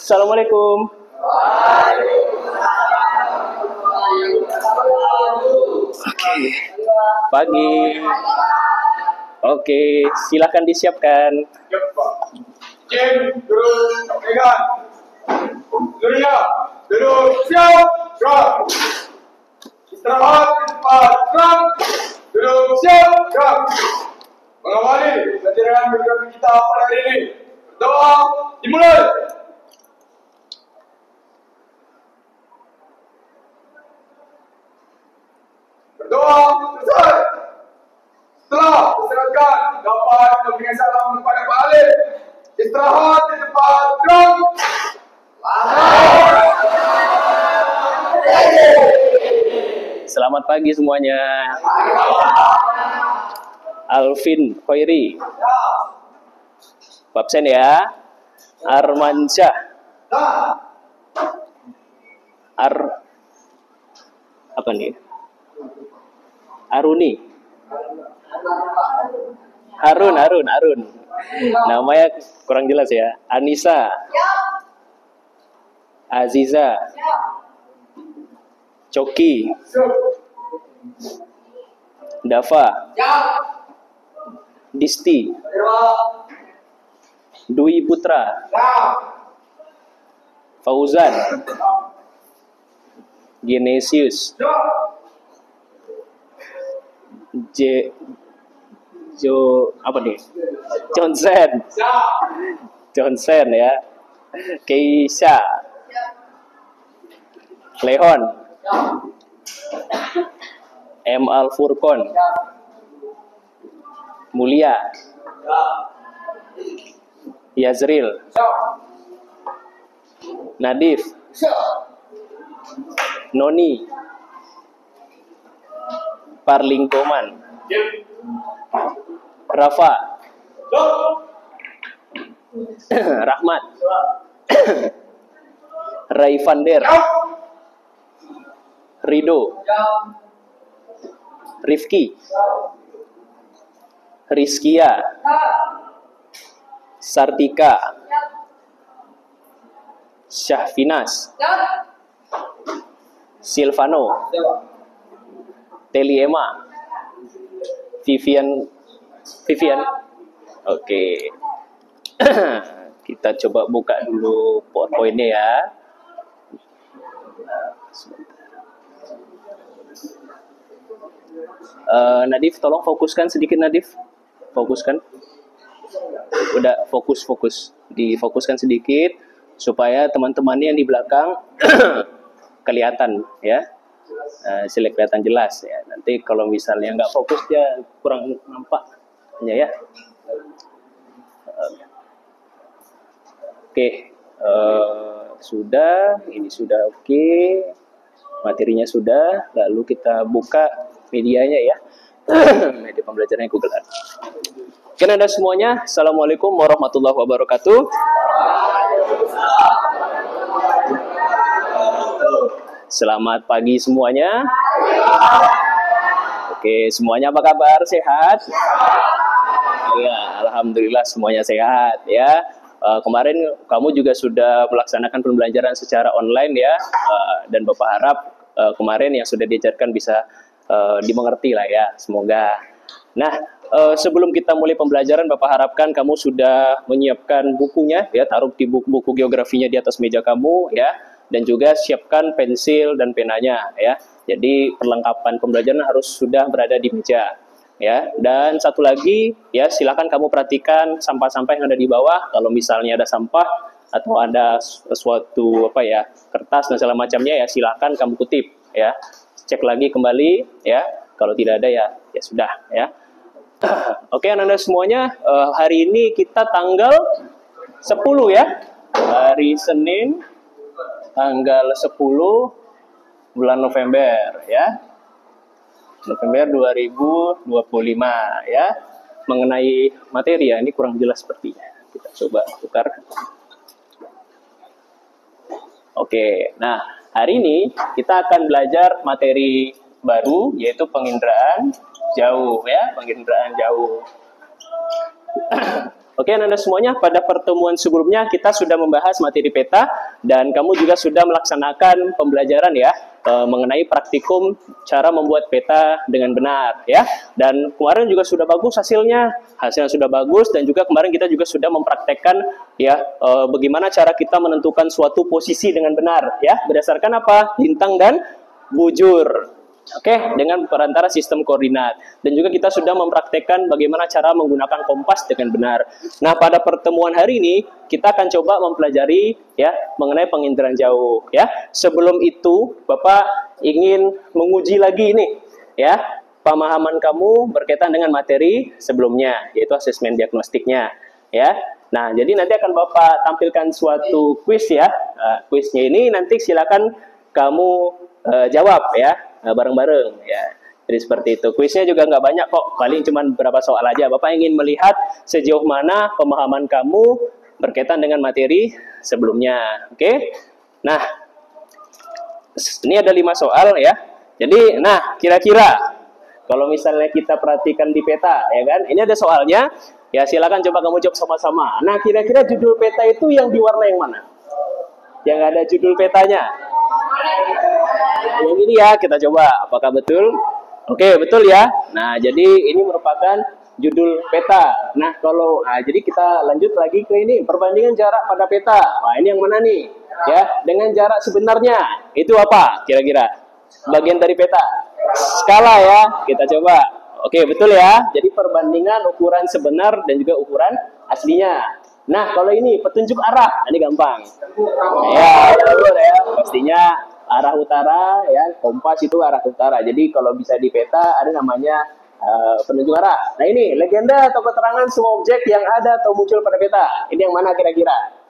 Assalamualaikum. Oke. Pagi. Oke, silakan disiapkan. Duduk siap, gerak. Istirahat di tempat, gerak. Duduk siap, gerak. Mengawali pelajaran geografi kita pada hari ini. Berdoa dimulai. Berdoa selesai. Setelah diserahkan, dapat memberikan salam kepada Pak Alif. Istirahat di tempat, gerak. Selamat pagi semuanya. Alvin Khairi. Babsen ya. Armansyah. Apa nih? Aruni. Harun. Namanya kurang jelas ya. Anissa. Aziza. Coki. Dava. Disti. Dwi Putra. Fauzan. Genesius. Apa nih? Johnson ya. Keisha. Leon. M. Al Furqon. Mulia. Yazril. Nadif. Noni. Parlingkoman. Rafa. Rahmat. Raifander. Rido. Rifki. Rizkia. Sartika. Syahfinas. Silvano. Teliema. Vivian. Oke. Kita coba buka dulu PowerPoint-nya ya. Nadif, tolong fokuskan sedikit Nadif. Fokuskan. Udah fokus. Difokuskan sedikit supaya teman-temannya yang di belakang kelihatan ya. Sila kelihatan jelas ya. Nanti kalau misalnya nggak fokus dia kurang nampaknya ya. Oke. Sudah, ini sudah oke. Materinya sudah, lalu kita buka medianya ya. Media pembelajaran Google Earth. Oke, Anda semuanya, Assalamualaikum warahmatullahi wabarakatuh. Selamat pagi semuanya. Oke, semuanya apa kabar? Sehat? Ya, alhamdulillah semuanya sehat ya. Kemarin kamu juga sudah melaksanakan pembelajaran secara online ya, dan Bapak harap kemarin yang sudah diajarkan bisa dimengerti lah ya, semoga. Nah, sebelum kita mulai pembelajaran, Bapak harapkan kamu sudah menyiapkan bukunya ya, taruh di buku geografinya di atas meja kamu ya, dan juga siapkan pensil dan penanya ya. Jadi perlengkapan pembelajaran harus sudah berada di meja. Ya, dan satu lagi ya, silakan kamu perhatikan sampah-sampah yang ada di bawah. Kalau misalnya ada sampah atau ada suatu kertas dan segala macamnya ya, silakan kamu kutip ya. Cek lagi kembali ya. Kalau tidak ada ya sudah ya. Oke, Anda semuanya, hari ini kita tanggal 10 ya. Hari Senin tanggal 10 bulan November ya. November 2025 ya. Mengenai materi ya, ini kurang jelas sepertinya. Kita coba tukar. Oke, nah hari ini kita akan belajar materi baru yaitu penginderaan jauh ya, penginderaan jauh. Oke, Anda semuanya, pada pertemuan sebelumnya kita sudah membahas materi peta dan kamu juga sudah melaksanakan pembelajaran ya mengenai praktikum cara membuat peta dengan benar ya. Dan kemarin juga sudah bagus hasilnya sudah bagus, dan juga kemarin kita juga sudah mempraktekkan ya bagaimana cara kita menentukan suatu posisi dengan benar ya, berdasarkan apa? Lintang dan bujur. Oke, dengan perantara sistem koordinat. Dan juga kita sudah mempraktekkan bagaimana cara menggunakan kompas dengan benar. Nah, pada pertemuan hari ini kita akan coba mempelajari ya mengenai penginderaan jauh ya. Sebelum itu, Bapak ingin menguji lagi ini ya pemahaman kamu berkaitan dengan materi sebelumnya, yaitu asesmen diagnostiknya ya. Nah, jadi nanti akan Bapak tampilkan suatu kuis ya. Kuisnya ini nanti silakan kamu jawab ya bareng-bareng ya. Jadi seperti itu. Kuisnya juga nggak banyak kok, paling cuma beberapa soal aja. Bapak ingin melihat sejauh mana pemahaman kamu berkaitan dengan materi sebelumnya. Oke? Nah, ini ada 5 soal ya. Jadi, nah kira-kira kalau misalnya kita perhatikan di peta ya kan, ini ada soalnya. Ya silakan coba kamu jawab sama-sama. Nah, kira-kira judul peta itu yang di warna yang mana? Yang ada judul petanya? Yang ini ya, kita coba apakah betul. Oke, betul ya. Nah, jadi ini merupakan judul peta. Nah, jadi kita lanjut lagi ke ini, perbandingan jarak pada peta. Nah, ini yang mana nih? Ya, dengan jarak sebenarnya. Itu apa kira-kira? Bagian dari peta. Skala ya, kita coba. Oke, betul ya. Jadi perbandingan ukuran sebenar dan juga ukuran aslinya. Nah, kalau ini petunjuk arah, ini gampang. Ya, betul ya. Pastinya arah utara ya, kompas itu arah utara. Jadi kalau bisa di peta ada namanya penunjuk arah. Nah, ini legenda atau keterangan semua objek yang ada atau muncul pada peta. Ini yang mana kira-kira?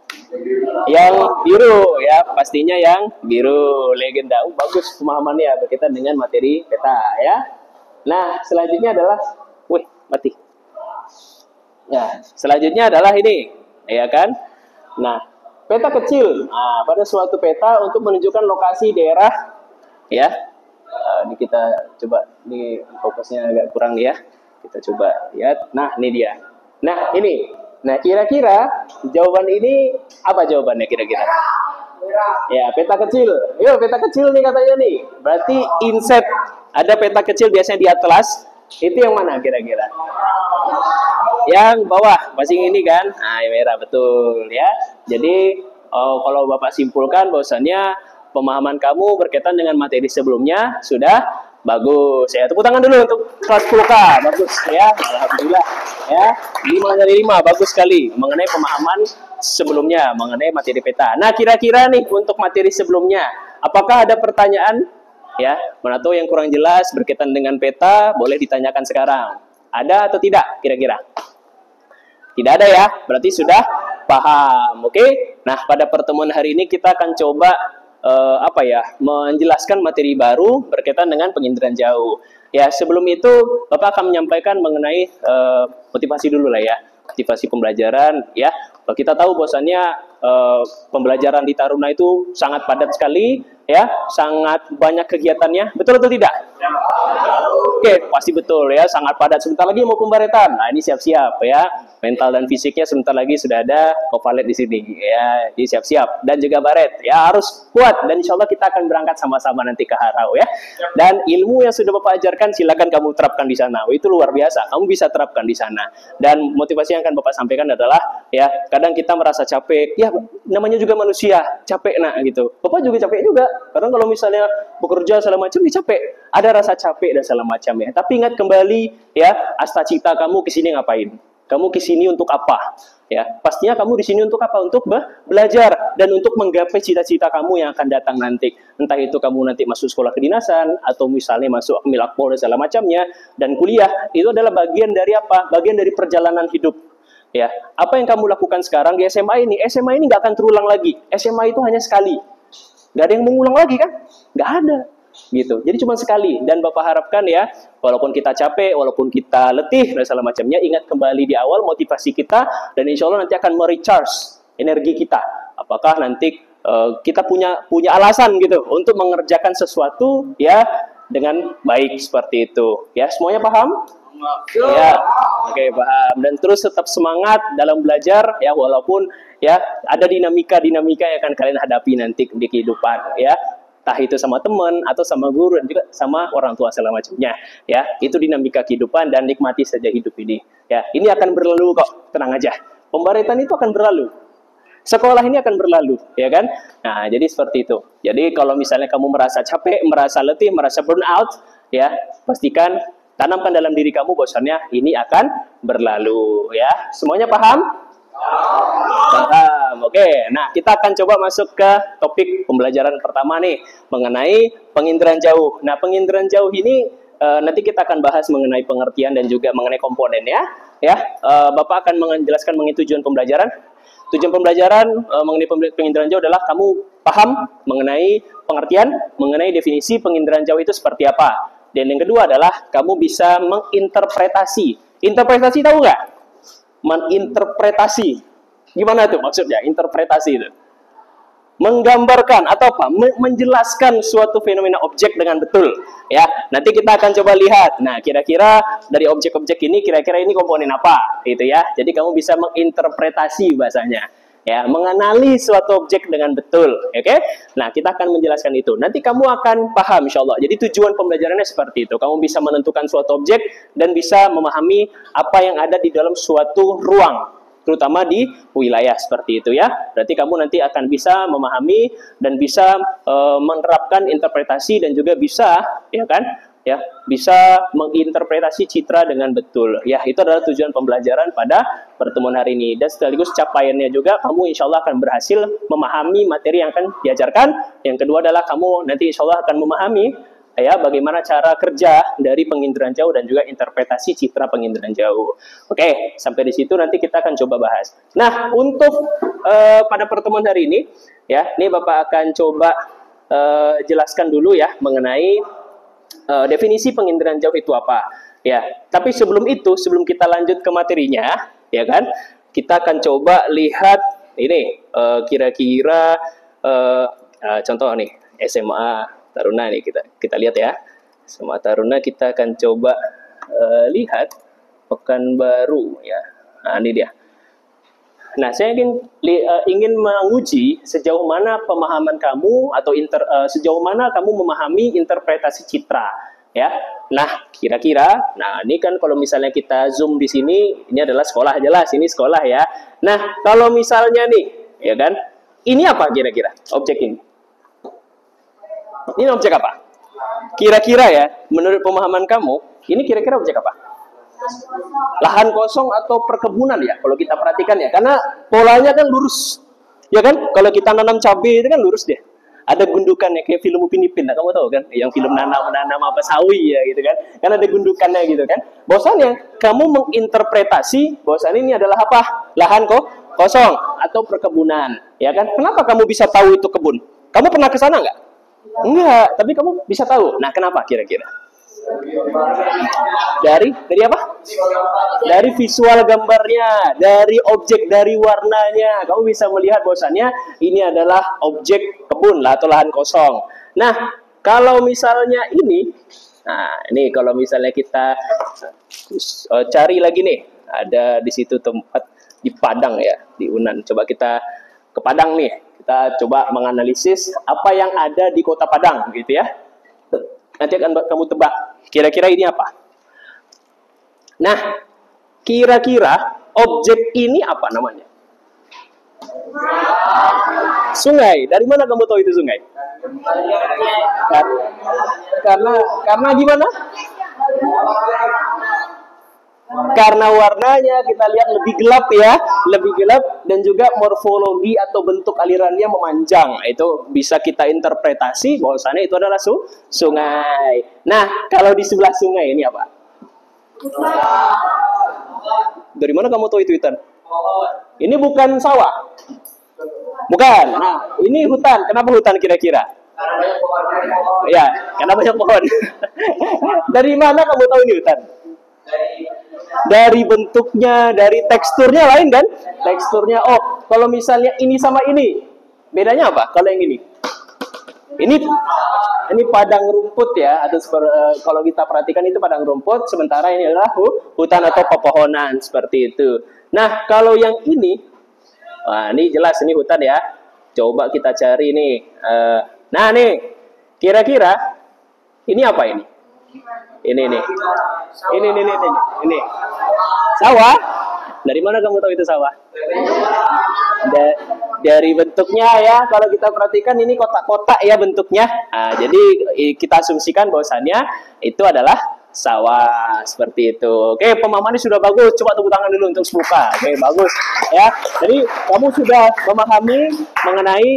Yang biru ya, pastinya yang biru, legenda. Bagus pemahamannya berkaitan dengan materi peta ya. Nah, selanjutnya adalah mati. Ya, selanjutnya adalah ini, ya kan? Nah, peta kecil. Nah, pada suatu peta untuk menunjukkan lokasi daerah ya. Ini kita coba, ini fokusnya agak kurang nih ya. Kita coba lihat. Nah, ini dia. Nah, ini. Nah, kira-kira jawaban ini apa jawabannya kira-kira? Ya, peta kecil. Yuk, peta kecil nih katanya nih. Berarti inset ada peta kecil biasanya di atlas. Itu yang mana kira-kira? Yang bawah, masih ini kan? Nah, yang merah, betul ya. Jadi kalau Bapak simpulkan bahwasannya pemahaman kamu berkaitan dengan materi sebelumnya sudah bagus ya. Tepuk tangan dulu untuk kelas 10K. Bagus ya. Alhamdulillah ya. 5 dari 5, bagus sekali mengenai pemahaman sebelumnya mengenai materi peta. Nah, kira-kira nih untuk materi sebelumnya, apakah ada pertanyaan ya? Mana tahu yang kurang jelas berkaitan dengan peta boleh ditanyakan sekarang. Ada atau tidak kira-kira? Tidak ada ya, berarti sudah paham. Oke. Nah, pada pertemuan hari ini kita akan coba menjelaskan materi baru berkaitan dengan penginderaan jauh. Ya, sebelum itu Bapak akan menyampaikan mengenai motivasi dulu lah ya. Motivasi pembelajaran ya. Kita tahu bahwasannya pembelajaran di Taruna itu sangat padat sekali ya, sangat banyak kegiatannya. Betul atau tidak? Oke, pasti betul ya, sangat padat. Sebentar lagi mau pembaretan. Nah, ini siap-siap ya. Mental dan fisiknya sebentar lagi sudah ada kovalet di sini ya. Jadi siap-siap, dan juga baret. Ya, harus kuat, dan insya Allah kita akan berangkat sama-sama nanti ke Harau ya. Dan ilmu yang sudah Bapak ajarkan silakan kamu terapkan di sana. Itu luar biasa. Kamu bisa terapkan di sana. Dan motivasi yang akan Bapak sampaikan adalah ya, kadang kita merasa capek. Ya, namanya juga manusia, capek gitu. Bapak juga capek juga. Karena kalau misalnya bekerja segala macam capek. Ada rasa capek dan segala macam ya. Tapi ingat kembali ya, asta cita kamu kesini ngapain? Kamu kesini untuk apa? Ya, pastinya kamu di sini untuk apa? Untuk belajar dan untuk menggapai cita-cita kamu yang akan datang nanti. Entah itu kamu nanti masuk sekolah kedinasan atau misalnya masuk milakpol dan segala macamnya, dan kuliah. Itu adalah bagian dari apa? Bagian dari perjalanan hidup. Ya, apa yang kamu lakukan sekarang di SMA ini nggak akan terulang lagi. SMA itu hanya sekali. Nggak ada yang mengulang lagi kan? Nggak ada. Gitu. Jadi cuma sekali, dan Bapak harapkan ya, walaupun kita capek, walaupun kita letih dan segala macamnya, ingat kembali di awal motivasi kita, dan insya Allah nanti akan merecharge energi kita. Apakah nanti kita punya alasan gitu untuk mengerjakan sesuatu ya dengan baik seperti itu. Ya, semuanya paham? Ya. Oke, paham. Dan terus tetap semangat dalam belajar ya, walaupun ya ada dinamika-dinamika yang akan kalian hadapi nanti di kehidupan ya. Entah itu sama teman atau sama guru dan juga sama orang tua segala macamnya ya. Itu dinamika kehidupan dan nikmati saja hidup ini. Ya, ini akan berlalu kok, tenang aja. Pembaritan itu akan berlalu. Sekolah ini akan berlalu, ya kan? Nah, jadi seperti itu. Jadi kalau misalnya kamu merasa capek, merasa letih, merasa burn out, ya, pastikan tanamkan dalam diri kamu bahwasannya ini akan berlalu, ya. Semuanya paham? Paham. Oke, nah kita akan coba masuk ke topik pembelajaran pertama nih mengenai penginderaan jauh. Nah, penginderaan jauh ini nanti kita akan bahas mengenai pengertian dan juga mengenai komponen ya. Bapak akan menjelaskan mengenai tujuan pembelajaran. Tujuan pembelajaran mengenai penginderaan jauh adalah kamu paham mengenai pengertian, mengenai definisi penginderaan jauh itu seperti apa. Dan yang kedua adalah kamu bisa menginterpretasi. Interpretasi tahu nggak? Menginterpretasi. Gimana tuh maksudnya interpretasi itu? Menggambarkan atau apa? Menjelaskan suatu fenomena objek dengan betul. Ya, nanti kita akan coba lihat. Nah, kira-kira dari objek-objek ini, kira-kira ini komponen apa, gitu ya. Jadi kamu bisa menginterpretasi bahasanya. Ya, mengenali suatu objek dengan betul, oke? Nah, kita akan menjelaskan itu. Nanti kamu akan paham, insya Allah. Jadi tujuan pembelajarannya seperti itu. Kamu bisa menentukan suatu objek dan bisa memahami apa yang ada di dalam suatu ruang, terutama di wilayah seperti itu ya. Berarti kamu nanti akan bisa memahami dan bisa menerapkan interpretasi dan juga bisa, ya kan? Ya, bisa menginterpretasi citra dengan betul. Ya, itu adalah tujuan pembelajaran pada pertemuan hari ini. Dan sekaligus capaiannya juga kamu insya Allah akan berhasil memahami materi yang akan diajarkan. Yang kedua adalah kamu nanti insya Allah akan memahami ya bagaimana cara kerja dari penginderaan jauh dan juga interpretasi citra penginderaan jauh. Oke, sampai di situ nanti kita akan coba bahas. Nah, untuk pada pertemuan hari ini, ya, ini Bapak akan coba jelaskan dulu ya mengenai definisi penginderaan jauh itu apa. Ya, tapi sebelum itu, sebelum kita lanjut ke materinya, ya kan, kita akan coba lihat ini kira-kira contoh nih SMA Taruna nih kita lihat ya. SMA Taruna kita akan coba lihat Pekanbaru ya. Nah, ini dia. Nah, saya ingin menguji sejauh mana pemahaman kamu atau sejauh mana kamu memahami interpretasi citra ya. Nah, kira-kira nah ini kan kalau misalnya kita zoom di sini, ini adalah sekolah, jelas ini sekolah ya. Nah, kalau misalnya nih, ya kan? Ini apa kira-kira objek ini? Ini objek apa? Kira-kira ya, menurut pemahaman kamu, ini kira-kira objek apa? Lahan kosong atau perkebunan ya, kalau kita perhatikan ya. Karena polanya kan lurus. Ya kan? Kalau kita nanam cabai itu kan lurus dia. Ada gundukannya, kayak film Upin Ipin. Nah, kamu tahu kan? Yang film nanam apa sawi ya gitu kan. Kan ada gundukannya gitu kan. Bahwasannya kamu menginterpretasi bahwasannya ini adalah apa? Lahan kosong atau perkebunan. Ya kan? Kenapa kamu bisa tahu itu kebun? Kamu pernah ke sana nggak? Enggak, tapi kamu bisa tahu. Nah, kenapa kira-kira? Dari apa? Dari visual gambarnya, dari objek, dari warnanya. Kamu bisa melihat bahwasannya ini adalah objek kebun lah atau lahan kosong. Nah, kalau misalnya ini, nah ini kalau misalnya kita cari lagi nih, ada di situ tempat di Padang ya, di Unan. Coba kita ke Padang nih, kita coba menganalisis apa yang ada di kota Padang, gitu ya. Nanti akan kamu tebak, kira-kira ini apa? Nah, kira-kira objek ini apa namanya? Sungai. Dari mana kamu tahu itu sungai? Karena gimana? Karena warnanya kita lihat lebih gelap ya, lebih gelap dan juga morfologi atau bentuk alirannya memanjang. Itu bisa kita interpretasi bahwasannya itu adalah sungai. Nah, kalau di sebelah sungai ini apa? Dari mana kamu tahu itu, Itan? Ini bukan sawah. Bukan. Nah, ini hutan. Kenapa hutan kira-kira? Karena banyak pohon. Ya, karena banyak pohon. Dari mana kamu tahu ini hutan? Dari bentuknya, dari teksturnya lain kan? Teksturnya, oh, kalau misalnya ini sama ini, bedanya apa? Kalau yang ini ini padang rumput ya, atau kalau kita perhatikan itu padang rumput, sementara ini adalah hutan atau pepohonan seperti itu. Nah, kalau yang ini, wah ini jelas ini hutan ya. Coba kita cari nih. Nah nih, kira-kira ini apa ini? Ini nih. Ini. Sawah. Dari mana kamu tahu itu sawah? Dari bentuknya ya, kalau kita perhatikan ini kotak-kotak ya bentuknya. Nah, jadi kita asumsikan bahwasannya itu adalah sawah seperti itu. Oke, pemahamannya sudah bagus. Coba tepuk tangan dulu untuk Semuka. Oke, bagus ya. Jadi kamu sudah memahami mengenai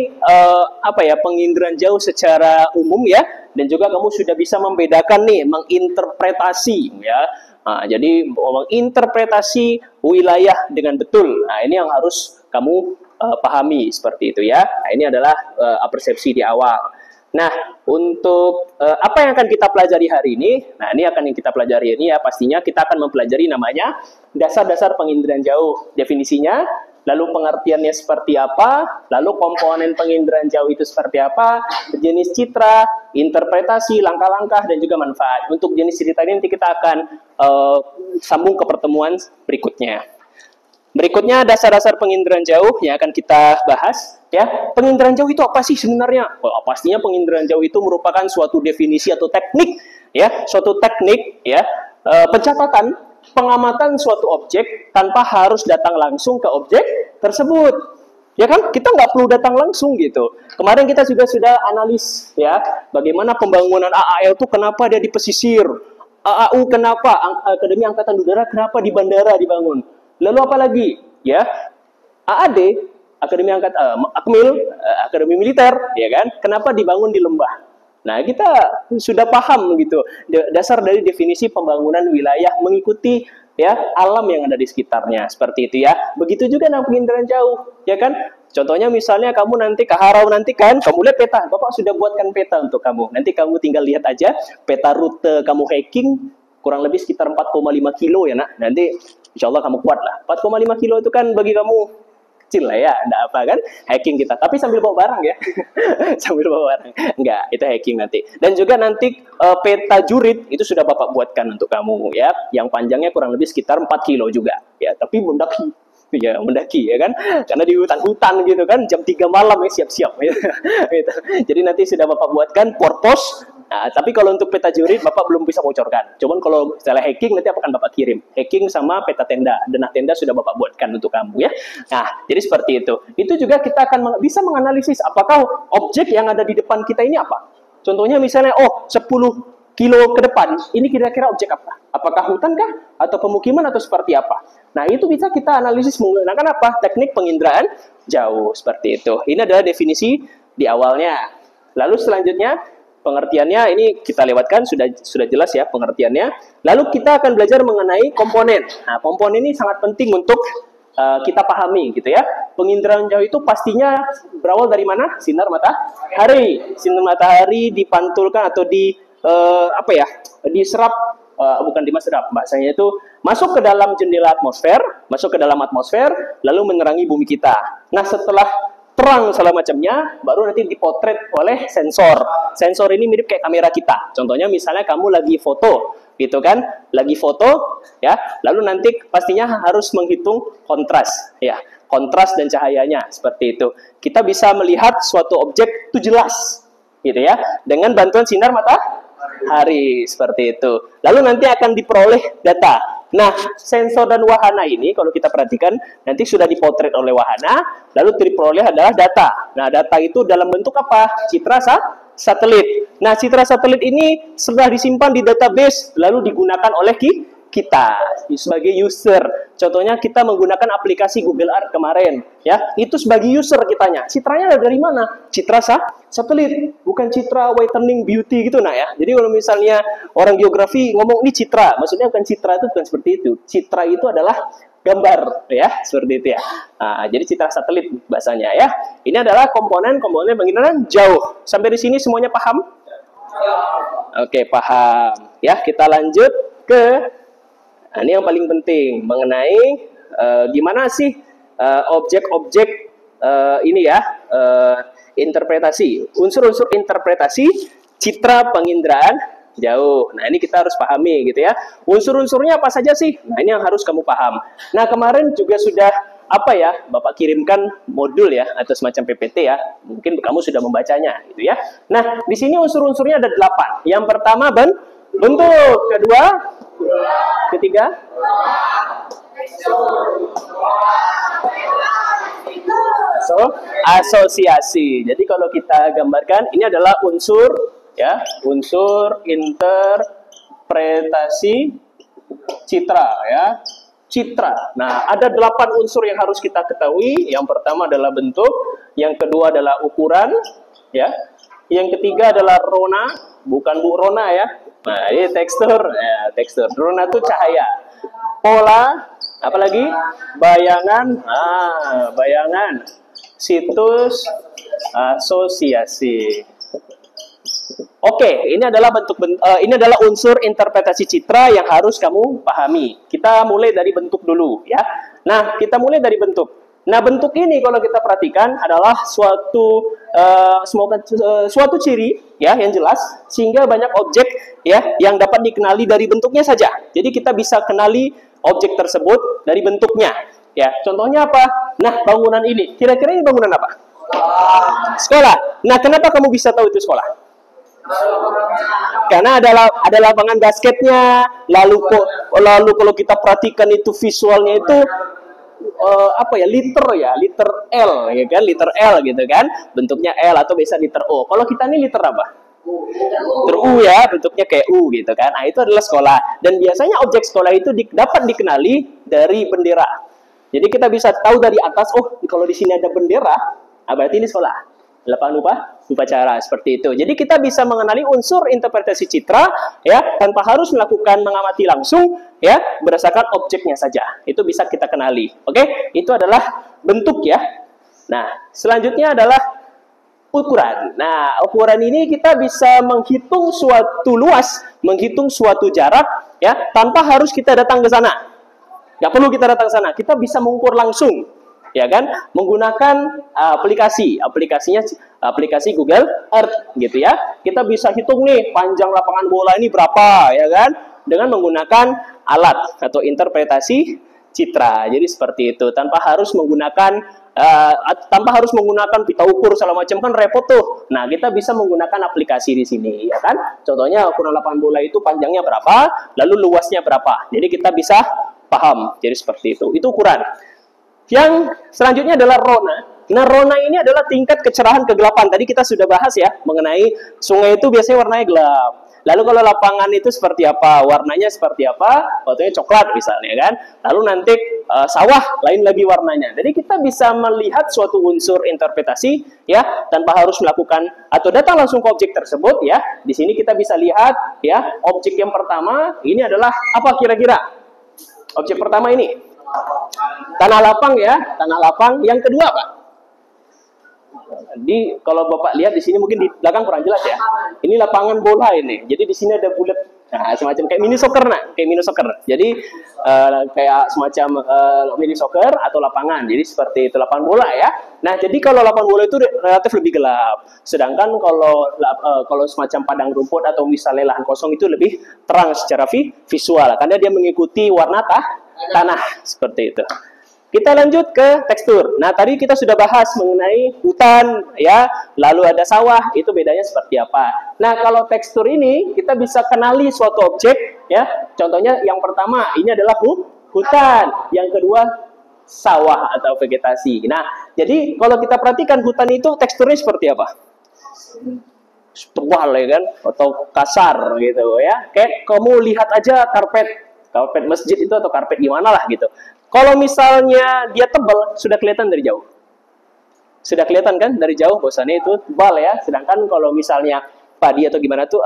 penginderaan jauh secara umum ya, dan juga kamu sudah bisa membedakan nih, menginterpretasi ya. Nah, jadi menginterpretasi wilayah dengan betul. Nah, ini yang harus kamu pahami seperti itu ya. Nah, ini adalah persepsi di awal. Nah, untuk apa yang akan kita pelajari hari ini? Nah, ini akan yang kita pelajari ini ya, pastinya kita akan mempelajari namanya dasar-dasar penginderaan jauh. Definisinya, lalu pengertiannya seperti apa, lalu komponen penginderaan jauh itu seperti apa, jenis citra, interpretasi, langkah-langkah, dan juga manfaat. Untuk jenis cerita ini nanti kita akan sambung ke pertemuan berikutnya. Berikutnya dasar-dasar penginderaan jauh yang akan kita bahas. Ya, penginderaan jauh itu apa sih sebenarnya? Oh, pastinya penginderaan jauh itu merupakan suatu definisi atau teknik, ya, suatu teknik, ya, pencatatan, pengamatan suatu objek tanpa harus datang langsung ke objek tersebut. Ya kan, kita nggak perlu datang langsung gitu. Kemarin kita juga sudah analis, ya, bagaimana pembangunan AAL itu kenapa dia di pesisir, AAU kenapa, Akademi Angkatan Udara kenapa di bandara dibangun. Lalu apa lagi? Ya, AAD, Akademi Akmil, Akademi Militer, ya kan? Kenapa dibangun di lembah? Nah, kita sudah paham gitu dasar dari definisi pembangunan wilayah mengikuti ya alam yang ada di sekitarnya seperti itu ya. Begitu juga dengan penginderaan jauh, ya kan? Contohnya misalnya kamu nanti ke Harau nanti kan, kamu lihat peta, Bapak sudah buatkan peta untuk kamu. Nanti kamu tinggal lihat aja peta rute kamu hiking kurang lebih sekitar 4,5 kilo ya nak. Nanti insya Allah kamu kuat lah. 4,5 kilo itu kan bagi kamu kecil lah ya, enggak apa kan, hiking kita. Tapi sambil bawa barang ya, sambil bawa barang. Enggak, itu hiking nanti. Dan juga nanti peta jurit itu sudah Bapak buatkan untuk kamu ya, yang panjangnya kurang lebih sekitar 4 kilo juga. Ya, tapi mendaki. Ya, mendaki ya kan, karena di hutan-hutan gitu kan, jam 3 malam ya siap-siap gitu. Jadi nanti sudah Bapak buatkan purpose. Nah, tapi kalau untuk peta jurit Bapak belum bisa bocorkan. Cuman kalau misalnya hiking nanti akan Bapak kirim. Hiking sama peta tenda, denah tenda sudah Bapak buatkan untuk kamu ya. Nah, jadi seperti itu. Itu juga kita akan bisa menganalisis apakah objek yang ada di depan kita ini apa. Contohnya misalnya 10 kilo ke depan, ini kira-kira objek apa? Apakah hutan kah? Atau pemukiman atau seperti apa? Nah, itu bisa kita analisis menggunakan apa? Teknik penginderaan jauh seperti itu. Ini adalah definisi di awalnya. Lalu selanjutnya pengertiannya ini kita lewatkan, sudah jelas ya pengertiannya. Lalu kita akan belajar mengenai komponen. Nah, komponen ini sangat penting untuk kita pahami gitu ya. Penginderaan jauh itu pastinya berawal dari mana? Sinar matahari. Sinar matahari dipantulkan atau diserap, bukan diserap, bahasanya itu masuk ke dalam jendela atmosfer, masuk ke dalam atmosfer, lalu menerangi bumi kita. Nah, setelah terang segala macamnya, baru nanti dipotret oleh sensor. Sensor ini mirip kayak kamera kita. Contohnya misalnya kamu lagi foto, gitu kan? Lagi foto, ya. Lalu nanti pastinya harus menghitung kontras, ya. Kontras dan cahayanya seperti itu. Kita bisa melihat suatu objek itu jelas, gitu ya, dengan bantuan sinar matahari seperti itu. Lalu nanti akan diperoleh data. Nah, sensor dan wahana ini kalau kita perhatikan nanti sudah dipotret oleh wahana, lalu diperoleh adalah data. Nah, data itu dalam bentuk apa? Citra satelit. Nah, citra satelit ini sudah disimpan di database lalu digunakan oleh kita sebagai user. Contohnya kita menggunakan aplikasi Google Earth kemarin, ya. Itu sebagai user kitanya. Citranya dari mana? Citra satelit, bukan citra whitening beauty gitu nah ya. Jadi kalau misalnya orang geografi ngomong ini citra, maksudnya bukan citra itu bukan seperti itu. Citra itu adalah gambar ya, seperti itu ya. Nah, jadi citra satelit bahasanya ya. Ini adalah komponen penginderaan jauh. Sampai di sini semuanya paham? Oke, paham. Ya, kita lanjut ke ini yang paling penting mengenai gimana sih objek-objek ini ya, interpretasi, unsur-unsur interpretasi citra penginderaan jauh. Nah, ini kita harus pahami gitu ya. Unsur-unsurnya apa saja sih? Nah, ini yang harus kamu paham. Nah, kemarin juga sudah apa ya, Bapak kirimkan modul ya, atau semacam PPT ya. Mungkin kamu sudah membacanya gitu ya. Nah, di sini unsur-unsurnya ada 8. Yang pertama bentuk, kedua, ketiga, asosiasi. Jadi kalau kita gambarkan, ini adalah unsur ya, unsur interpretasi citra ya. Citra. Nah, ada 8 unsur yang harus kita ketahui. Yang pertama adalah bentuk, yang kedua adalah ukuran, ya. Yang ketiga adalah rona, bukan Bu Rona ya. Nah, ini tekstur, ya, tekstur. Rona itu cahaya. Pola, apalagi bayangan, bayangan. Situs, asosiasi. Oke, ini adalah ini adalah unsur interpretasi citra yang harus kamu pahami. Kita mulai dari bentuk dulu, ya. Nah, kita mulai dari bentuk. Nah, bentuk ini kalau kita perhatikan adalah suatu ciri, ya, yang jelas, sehingga banyak objek, ya, yang dapat dikenali dari bentuknya saja. Jadi kita bisa kenali objek tersebut dari bentuknya, ya. Contohnya apa? Nah, bangunan ini. Kira-kira ini bangunan apa? Sekolah. Nah, kenapa kamu bisa tahu itu sekolah? Karena ada lapangan basketnya, lalu kalau kita perhatikan itu visualnya itu apa ya, liter L ya kan, liter L gitu kan, bentuknya L atau biasa liter O. Kalau kita ini liter apa? Liter U ya, bentuknya kayak U gitu kan. Nah, itu adalah sekolah, dan biasanya objek sekolah itu dapat dikenali dari bendera. Jadi kita bisa tahu dari atas, oh kalau di sini ada bendera, berarti ini sekolah. Lapangan upacara seperti itu. Jadi kita bisa mengenali unsur interpretasi citra ya, tanpa harus melakukan mengamati langsung ya, berdasarkan objeknya saja. Itu bisa kita kenali. Oke? Itu adalah bentuk ya. Nah, selanjutnya adalah ukuran. Nah, ukuran ini kita bisa menghitung suatu luas, menghitung suatu jarak ya, tanpa harus kita datang ke sana. Nggak perlu kita datang ke sana. Kita bisa mengukur langsung. Ya kan, menggunakan aplikasi Google Earth gitu ya. Kita bisa hitung nih panjang lapangan bola ini berapa ya kan, dengan menggunakan alat atau interpretasi citra. Jadi seperti itu, tanpa harus menggunakan pita ukur segala macam, kan repot tuh. Nah, kita bisa menggunakan aplikasi di sini ya kan. Contohnya ukuran lapangan bola itu panjangnya berapa, lalu luasnya berapa. Jadi kita bisa paham. Jadi seperti itu. Itu ukuran. Yang selanjutnya adalah rona. Nah, rona ini adalah tingkat kecerahan kegelapan. Tadi kita sudah bahas ya, mengenai sungai itu biasanya warnanya gelap. Lalu kalau lapangan itu seperti apa? Warnanya seperti apa? Waktunya coklat misalnya kan. Lalu nanti sawah lain lagi warnanya. Jadi kita bisa melihat suatu unsur interpretasi ya, tanpa harus melakukan atau datang langsung ke objek tersebut ya. Di sini kita bisa lihat ya, objek yang pertama ini adalah apa kira-kira? Objek pertama ini tanah lapang ya, tanah lapang. Yang kedua apa? Kalau Bapak lihat di sini mungkin di belakang kurang jelas ya. Ini lapangan bola ini. Jadi di sini ada bulat. Nah, semacam kayak mini soccer kayak mini soccer. Jadi kayak semacam mini soccer atau lapangan. Jadi seperti itu lapangan bola ya. Nah, jadi kalau lapangan bola itu relatif lebih gelap. Sedangkan kalau semacam padang rumput atau misalnya lahan kosong itu lebih terang secara visual karena dia mengikuti warna tanah seperti itu. Kita lanjut ke tekstur. Nah, tadi kita sudah bahas mengenai hutan ya, lalu ada sawah, itu bedanya seperti apa. Nah, kalau tekstur ini kita bisa kenali suatu objek ya. Contohnya yang pertama ini adalah hutan, yang kedua sawah atau vegetasi. Nah, jadi kalau kita perhatikan hutan itu teksturnya seperti apa? Tebal ya kan, atau kasar gitu ya. Kayak kamu lihat aja karpet masjid itu atau karpet gimana lah gitu. Kalau misalnya dia tebal, sudah kelihatan dari jauh. Sudah kelihatan kan dari jauh bahwasannya itu tebal ya. Sedangkan kalau misalnya padi atau gimana tuh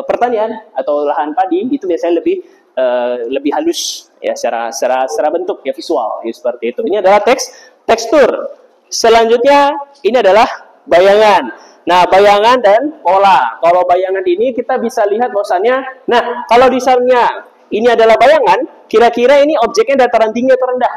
pertanian atau lahan padi itu biasanya lebih halus ya secara bentuk ya, visual ya, seperti itu. Ini adalah tekstur. Selanjutnya ini adalah bayangan. Nah, bayangan dan pola. Kalau bayangan ini kita bisa lihat bahwasannya, nah kalau misalnya ini adalah bayangan, kira-kira ini objeknya dataran tinggi atau rendah?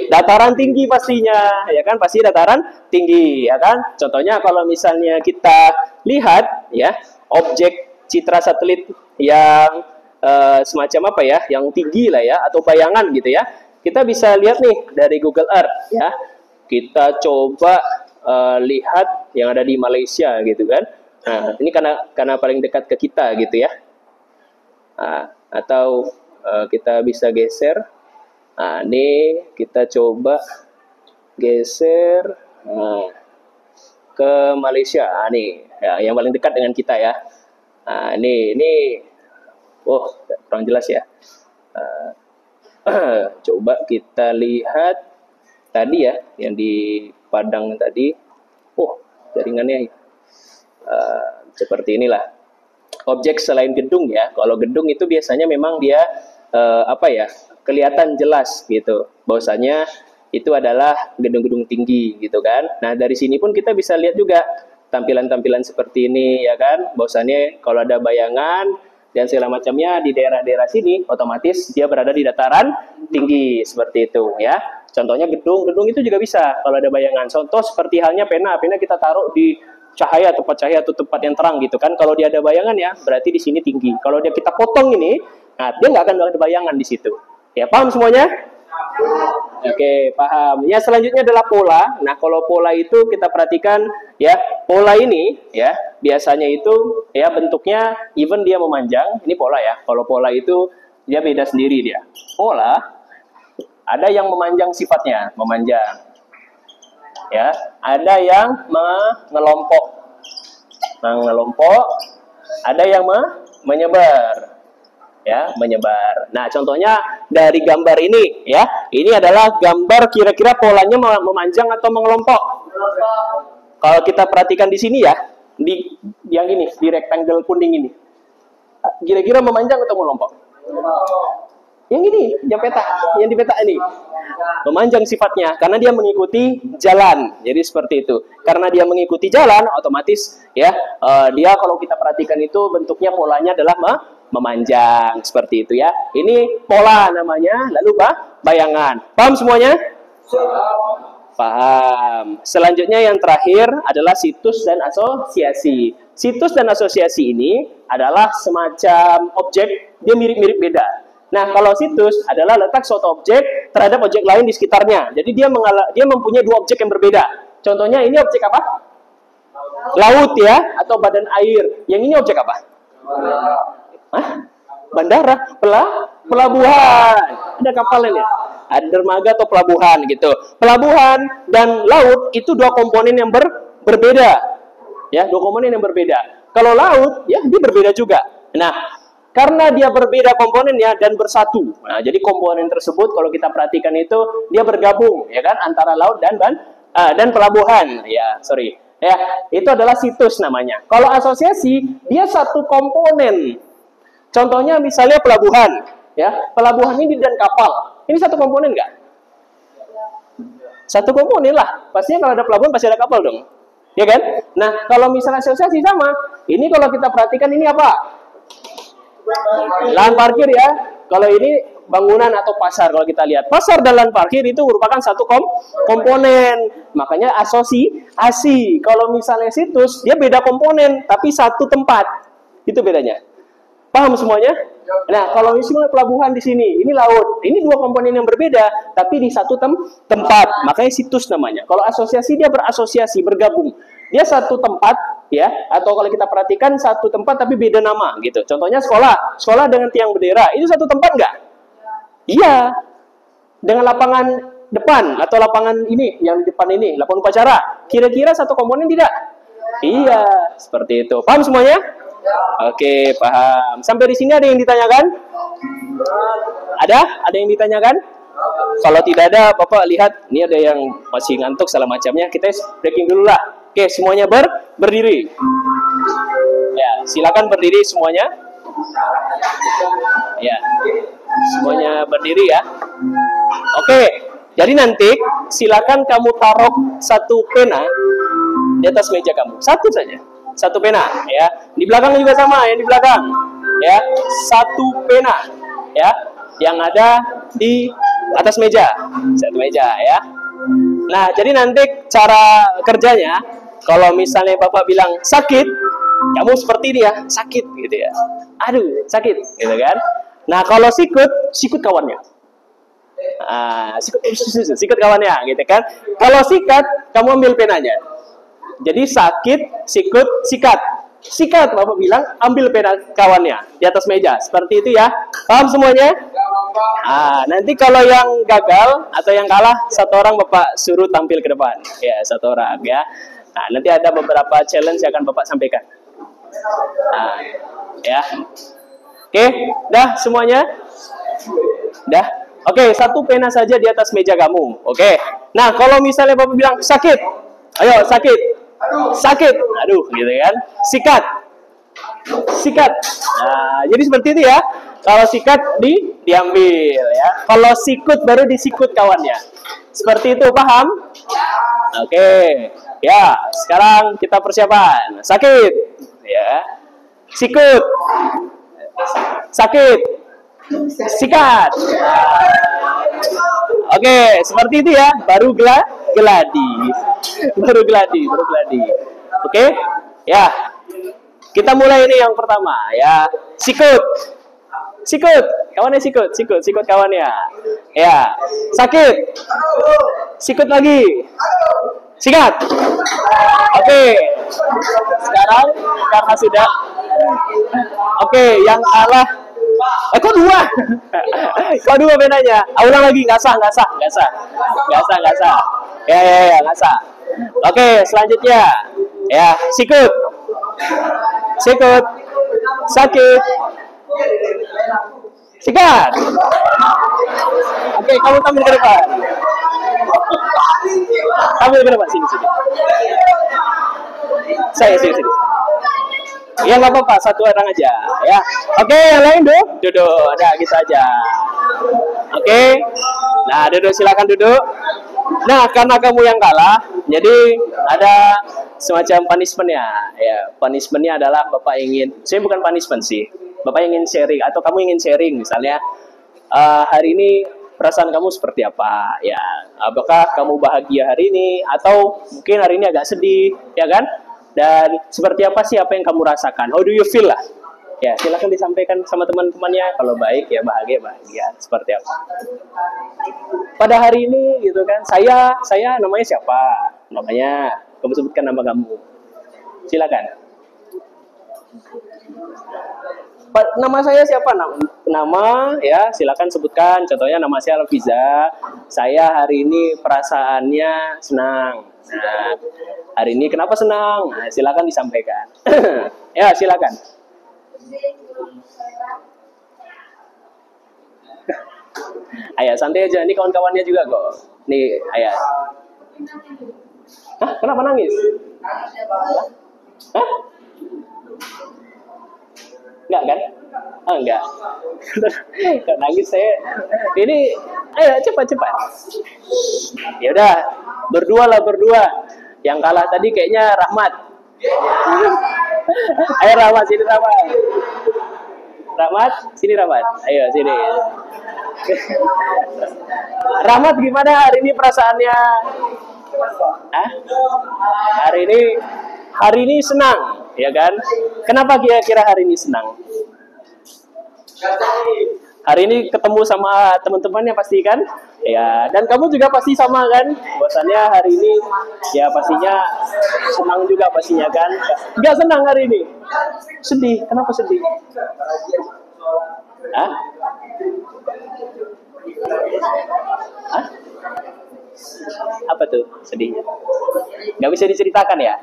Dataran tinggi pastinya, ya kan? Pasti dataran tinggi, ya kan? Contohnya kalau misalnya kita lihat ya, objek citra satelit yang semacam apa ya, yang tinggi lah ya, atau bayangan gitu ya. Kita bisa lihat nih dari Google Earth ya. Kita coba lihat yang ada di Malaysia gitu kan. Nah, ini karena paling dekat ke kita gitu ya. Nah, atau kita bisa geser. Nah, ini kita coba geser ke Malaysia. Nah, nih ya, yang paling dekat dengan kita ya. Nah, ini kurang jelas ya. Coba kita lihat tadi ya, yang di Padang tadi. Jaringannya seperti inilah. Objek selain gedung ya. Kalau gedung itu biasanya memang dia kelihatan jelas gitu. Bahwasanya itu adalah gedung-gedung tinggi gitu kan. Nah, dari sini pun kita bisa lihat juga tampilan-tampilan seperti ini ya kan. Bahwasanya kalau ada bayangan dan segala macamnya di daerah-daerah sini, otomatis dia berada di dataran tinggi seperti itu ya. Contohnya gedung itu juga bisa kalau ada bayangan. Contoh seperti halnya pena kita taruh di tempat cahaya atau tempat yang terang gitu kan. Kalau dia ada bayangan ya, berarti di sini tinggi. Kalau dia kita potong ini, nah dia nggak akan ada bayangan di situ. Ya, paham semuanya? Oke, paham. Ya, selanjutnya adalah pola. Nah, kalau pola itu kita perhatikan ya, pola ini ya, biasanya itu ya bentuknya even dia memanjang, ini pola ya. Kalau pola itu dia beda sendiri dia. Pola ada yang memanjang sifatnya, memanjang. Ya, ada yang mengelompok. Mengelompok, ada yang menyebar. Ya, menyebar. Nah, contohnya dari gambar ini ya. Ini adalah gambar kira-kira polanya memanjang atau mengelompok. Kalau kita perhatikan di sini ya, di yang ini, di rectangle kuning ini. Kira-kira memanjang atau mengelompok? Yang ini, yang di peta ini. Memanjang sifatnya karena dia mengikuti jalan. Jadi seperti itu. Karena dia mengikuti jalan, otomatis ya, dia kalau kita perhatikan itu bentuknya polanya adalah memanjang seperti itu ya. Ini pola namanya, lalu bayangan. Paham semuanya? Paham. Selanjutnya yang terakhir adalah situs dan asosiasi. Situs dan asosiasi ini adalah semacam objek, dia mirip-mirip beda. Nah, kalau situs adalah letak suatu objek terhadap objek lain di sekitarnya. Jadi dia mempunyai dua objek yang berbeda. Contohnya ini objek apa? Laut ya, atau badan air. Yang ini objek apa? Bandara, pelabuhan. Ada kapalnya ya? Ada dermaga atau pelabuhan gitu. Pelabuhan dan laut itu dua komponen yang berbeda. Ya, dua komponen yang berbeda. Kalau laut, ya dia berbeda juga. Nah, karena dia berbeda komponennya dan bersatu. Nah, jadi komponen tersebut kalau kita perhatikan itu dia bergabung ya kan antara laut dan pelabuhan. Ya, sorry. Ya, itu adalah situs namanya. Kalau asosiasi, dia satu komponen. Contohnya misalnya pelabuhan, ya. Pelabuhan ini dan kapal. Ini satu komponen nggak? Satu komponen lah. Pastinya kalau ada pelabuhan pasti ada kapal dong. Ya kan? Nah, kalau misalnya asosiasi sama, ini kalau kita perhatikan ini apa? Lahan parkir ya. Kalau ini bangunan atau pasar kalau kita lihat. Pasar dan lahan parkir itu merupakan satu komponen. Makanya asosiasi. Kalau misalnya situs, dia beda komponen tapi satu tempat. Itu bedanya. Paham semuanya? Nah, kalau misalnya pelabuhan di sini, ini laut. Ini dua komponen yang berbeda tapi di satu tempat. Makanya situs namanya. Kalau asosiasi dia berasosiasi, bergabung. Dia satu tempat ya, atau kalau kita perhatikan satu tempat tapi beda nama gitu. Contohnya sekolah dengan tiang bendera itu satu tempat nggak? Iya. Dengan lapangan depan atau lapangan ini yang di depan ini, lapangan upacara, kira-kira satu komponen tidak? Iya, seperti itu. Paham semuanya? Oke, paham. Sampai di sini ada yang ditanyakan? Ada yang ditanyakan? Kalau tidak ada, Bapak lihat, ini ada yang masih ngantuk segala macamnya. Kita breaking dulu lah. Oke, semuanya berdiri. Ya, silakan berdiri semuanya. Ya, semuanya berdiri ya. Oke, jadi nanti silakan kamu taruh satu pena di atas meja kamu. Satu saja, satu pena ya. Di belakang juga sama, yang di belakang ya. Satu pena ya, yang ada di atas meja. Satu meja ya. Nah, jadi nanti cara kerjanya, kalau misalnya Bapak bilang sakit, kamu seperti ini ya, sakit gitu ya. Aduh, sakit gitu kan. Nah, kalau sikut kawannya. Sikut kawannya gitu kan. Kalau sikat, kamu ambil penanya. Jadi sakit, sikut, sikat. Sikat, Bapak bilang, ambil pena kawannya di atas meja. Seperti itu ya. Paham semuanya? Nanti kalau yang gagal atau yang kalah, satu orang Bapak suruh tampil ke depan. Ya, satu orang ya. Nah, nanti ada beberapa challenge yang akan Bapak sampaikan. Ya. Oke, dah semuanya? Dah. Oke, satu pena saja di atas meja kamu. Oke. Nah, kalau misalnya Bapak bilang sakit. Ayo, sakit. Sakit, aduh, gitu kan? Sikat. Nah, jadi seperti itu ya. Kalau sikat diambil ya. Kalau sikut baru disikut kawannya. Seperti itu, paham? Oke. Ya, sekarang kita persiapan. Sakit, ya. Sikut. Sakit. Sikat. Oke, seperti itu ya. Baru geladi. Baru geladi. Oke? Ya. Kita mulai ini yang pertama ya. Sikut. Kawannya sikut kawannya. Ya. Sakit. Sikut lagi. Sikat. Oke. Sekarang karena sudah yang kalah kok dua? Kok dua bedanya? Ulang lagi, nggak sah. Ya, nggak sah. Oke, selanjutnya. Ya, sikut. Sakit. Sikat. Oke, kamu tampil ke depan. Sini. Saya sini. Ya nggak apa-apa, satu orang aja ya. Oke, yang lain duduk. Nah, gitu aja. Oke. Nah, silakan duduk. Nah, karena kamu yang kalah, jadi ada semacam punishment-nya. Ya, punishment-nya adalah Bapak saya bukan punishment sih. Bapak ingin sharing atau kamu ingin sharing misalnya hari ini perasaan kamu seperti apa? Ya, apakah kamu bahagia hari ini atau mungkin hari ini agak sedih, ya kan? Dan seperti apa sih apa yang kamu rasakan? How do you feel lah? Ya, silakan disampaikan sama teman-temannya. Kalau baik ya bahagia. Seperti apa? Pada hari ini gitu kan, saya namanya siapa? Namanya, kamu sebutkan nama kamu. Silakan. Nama saya siapa? Nama ya, silakan sebutkan. Contohnya nama saya Alfiza. Saya hari ini perasaannya senang. Nah, hari ini kenapa senang? Nah, silakan disampaikan. Ya, silakan. Ayah, santai aja. Ini kawan-kawannya juga kok. Nih, ayah. Hah? Kenapa nangis? Hah? Enggak kan? Oh, enggak. Enggak nangis saya. Ini, ayo cepat. Ya udah, berdua. Yang kalah tadi kayaknya Rahmat. Ayo Rahmat, sini Rahmat. Sini Rahmat. Ayo sini. Rahmat, gimana hari ini perasaannya? Hah? Hari ini senang, ya kan? Kenapa kira-kira hari ini senang? Hari ini ketemu sama teman-temannya pasti kan? Ya, dan kamu juga pasti sama kan? Bahwasannya hari ini ya pastinya senang juga pastinya kan? Enggak senang hari ini? Sedih. Kenapa sedih? Hah? Apa tuh sedihnya? Nggak bisa diceritakan ya?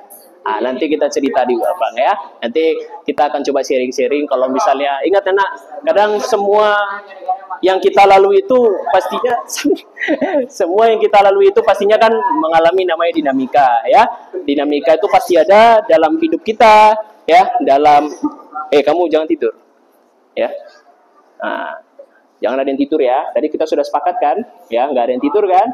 Nanti kita cerita di belakang ya. Nanti kita akan coba sharing-sharing. Kalau misalnya, ingat anak, kadang semua yang kita lalui itu pastinya kan mengalami namanya dinamika ya. Dinamika itu pasti ada dalam hidup kita ya. Kamu jangan tidur ya. Jangan ada yang tidur ya. Tadi kita sudah sepakat kan? Ya, nggak ada yang tidur kan?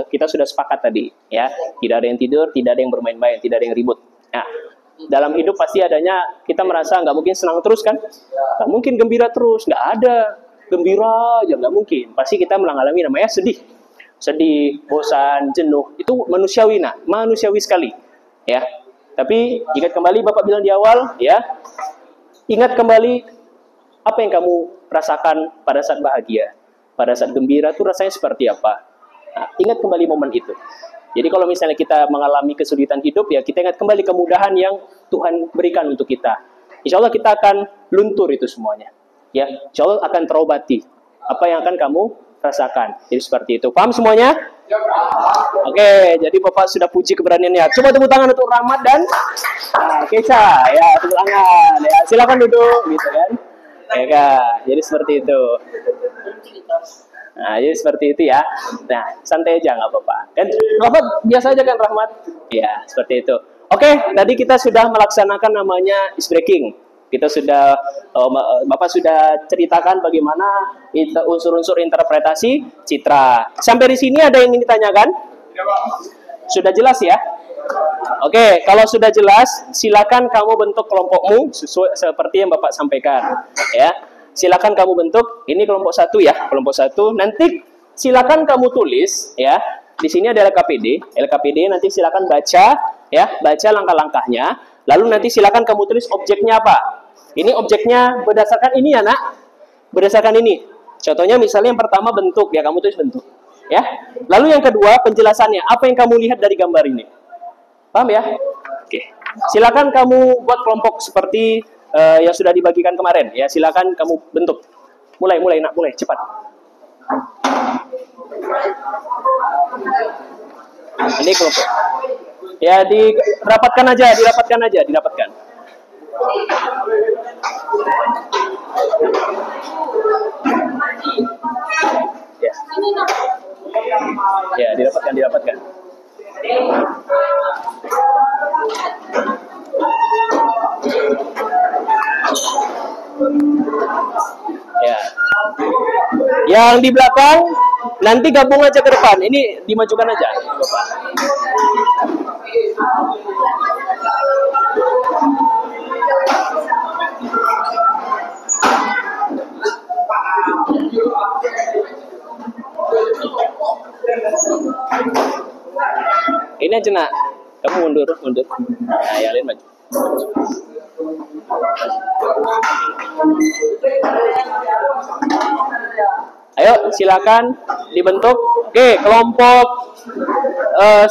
Kita sudah sepakat tadi ya. Tidak ada yang tidur, tidak ada yang bermain-main, tidak ada yang ribut. Nah, dalam hidup pasti adanya kita merasa nggak mungkin senang terus kan? Nggak mungkin gembira terus, nggak ada. gembira aja, nggak mungkin. Pasti kita mengalami namanya sedih, bosan, jenuh. Itu manusiawi, manusiawi sekali, ya. Tapi ingat kembali Bapak bilang di awal, ya, ingat kembali apa yang kamu rasakan pada saat bahagia, pada saat gembira tuh rasanya seperti apa. Nah, ingat kembali momen itu. Jadi kalau misalnya kita mengalami kesulitan hidup, ya kita ingat kembali kemudahan yang Tuhan berikan untuk kita. Insya Allah kita akan luntur itu semuanya. Ya, insya Allah akan terobati apa yang akan kamu rasakan. Jadi seperti itu. Paham semuanya? Oke, jadi Bapak sudah puji keberaniannya. Coba tepuk tangan untuk Rahmat dan Keisha. Ya, tepuk tangan. Ya, silakan duduk, gitu kan? Ya, Kak. Jadi seperti itu. Nah, jadi seperti itu ya. Nah, santai aja, nggak apa-apa. Kan Rahmat biasa aja kan, Rahmat? Ya, seperti itu. Oke, tadi kita sudah melaksanakan namanya ice breaking. Kita sudah, Bapak sudah ceritakan bagaimana unsur-unsur interpretasi citra. Sampai di sini ada yang ingin ditanyakan? Sudah jelas ya? Oke, kalau sudah jelas, silakan kamu bentuk kelompokmu sesuai seperti yang Bapak sampaikan. Ya, silakan kamu bentuk. Ini kelompok 1 ya, kelompok 1. Nanti silakan kamu tulis ya. Di sini ada LKPD. LKPD nanti silakan baca ya, baca langkah-langkahnya. Lalu nanti silakan kamu tulis objeknya apa. Ini objeknya berdasarkan ini ya, Nak. Berdasarkan ini. Contohnya misalnya yang pertama bentuk, ya kamu tulis bentuk. Ya. Lalu yang kedua penjelasannya, apa yang kamu lihat dari gambar ini. Paham ya? Oke. Silakan kamu buat kelompok seperti yang sudah dibagikan kemarin. Ya, silakan kamu bentuk. Mulai Nak, mulai cepat. Ini kelompok. Ya, dirapatkan aja. Ya, dirapatkan. Ya. Yang di belakang nanti gabung aja ke depan. Ini dimajukan aja, Bapak. Ini aja, Nak. Kamu mundur. Nah, yang lain maju. Ayo, silakan dibentuk. Oke, kelompok 1,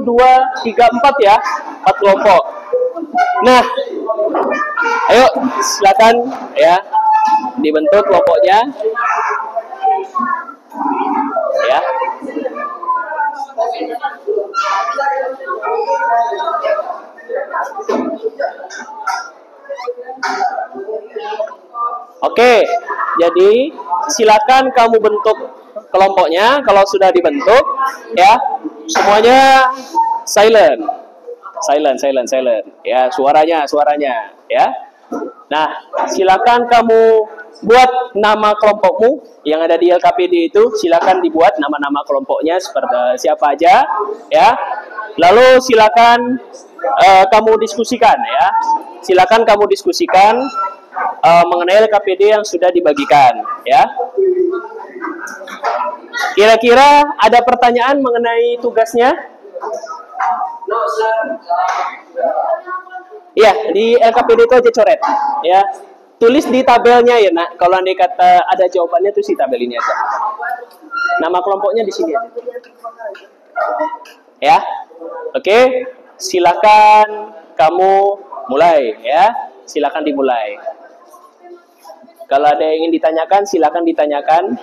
2, 3, 4 ya. 4 kelompok. Nah, ayo silakan ya dibentuk kelompoknya. Ya. Oke, jadi silakan kamu bentuk kelompoknya. Kalau sudah dibentuk, ya semuanya silent. Ya, suaranya, ya. Nah, silakan kamu buat nama kelompokmu yang ada di LKPD itu. Silakan dibuat nama-nama kelompoknya seperti siapa aja, ya. Lalu silakan kamu diskusikan, ya. Silakan kamu diskusikan mengenai LKPD yang sudah dibagikan, ya. Kira-kira ada pertanyaan mengenai tugasnya? Ya, di LKPD itu aja coret, ya. Tulis di tabelnya ya, Nak. Kalau andai kata ada jawabannya tuh si tabel ini aja. Nama kelompoknya di sini aja. Ya. Oke, silakan kamu mulai ya. Silakan dimulai. Kalau ada yang ingin ditanyakan, silakan ditanyakan.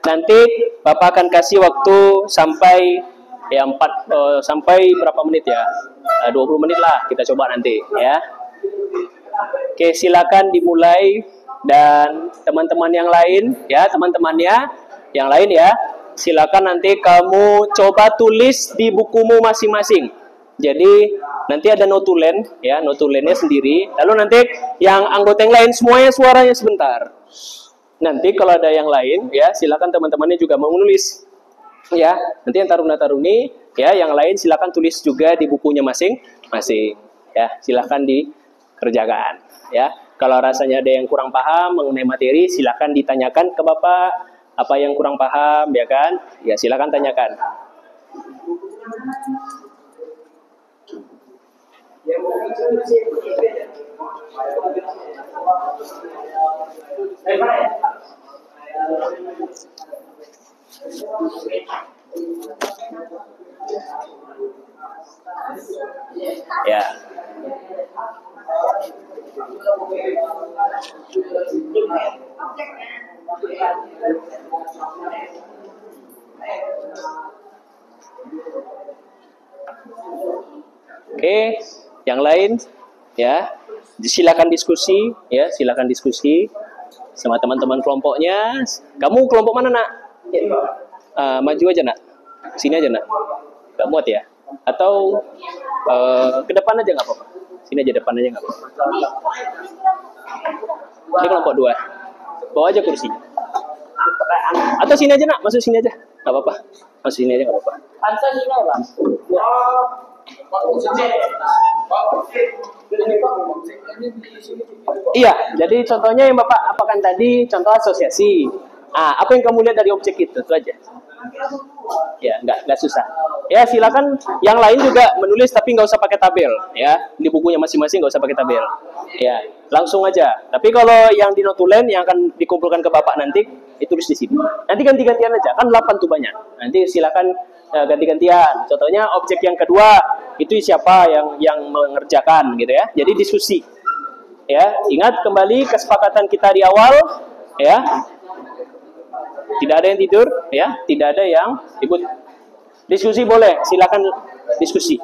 Nanti Bapak akan kasih waktu sampai ya sampai berapa menit ya? 20 menit lah kita coba nanti ya. Oke, silakan dimulai dan teman-teman yang lain ya, teman-temannya yang lain ya. Silakan nanti kamu coba tulis di bukumu masing-masing. Jadi nanti ada notulen ya, notulennya sendiri. Lalu nanti yang anggota yang lain semuanya suaranya sebentar. Nanti kalau ada yang lain ya, silakan teman-temannya juga mau menulis. Ya, nanti yang taruna-taruni ya, yang lain silakan tulis juga di bukunya masing-masing. Ya, silakan dikerjakan ya. Kalau rasanya ada yang kurang paham mengenai materi, silakan ditanyakan ke Bapak apa yang kurang paham, ya kan? Ya, silakan tanyakan. Ya. Oke, yang lain ya, silakan diskusi ya, silakan diskusi sama teman-teman kelompoknya. Kamu kelompok mana, Nak? Maju aja, Nak. Sini aja, Nak. Gak muat ya? Atau ke depan aja nggak apa-apa. Sini aja, depan aja nggak apa-apa. Ini kelompok 2. Bawa aja kursinya. Atau sini aja, Nak. Masuk sini aja. Nggak apa-apa. Masuk sini aja nggak apa-apa. Pansa sini ya, Bang. Iya, jadi contohnya yang Bapak apakan tadi, contoh asosiasi. Apa yang kamu lihat dari objek itu aja. Ya, nggak susah. Ya, silakan yang lain juga menulis tapi nggak usah pakai tabel, ya. Di bukunya masing-masing nggak usah pakai tabel. Ya, langsung aja. Tapi kalau yang di notulen yang akan dikumpulkan ke Bapak nanti, ditulis di sini. Nanti ganti-gantian aja, kan 8 tuh banyak. Nanti silakan ganti-gantian. Contohnya objek yang kedua itu siapa yang mengerjakan gitu ya. Jadi diskusi. Ya, ingat kembali kesepakatan kita di awal, ya. Tidak ada yang tidur, ya. Tidak ada yang ribut. Diskusi boleh, silakan diskusi.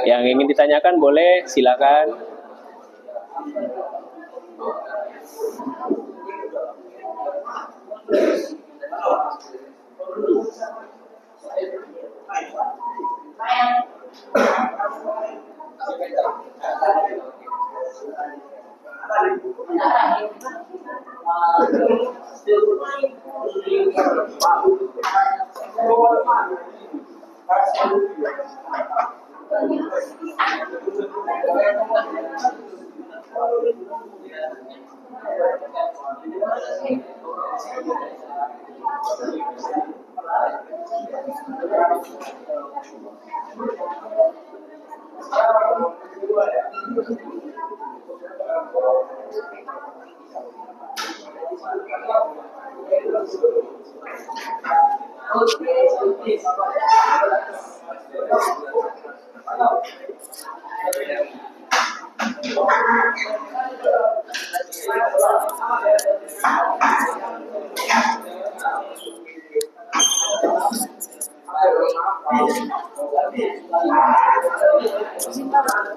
Yang ingin ditanyakan boleh, silakan.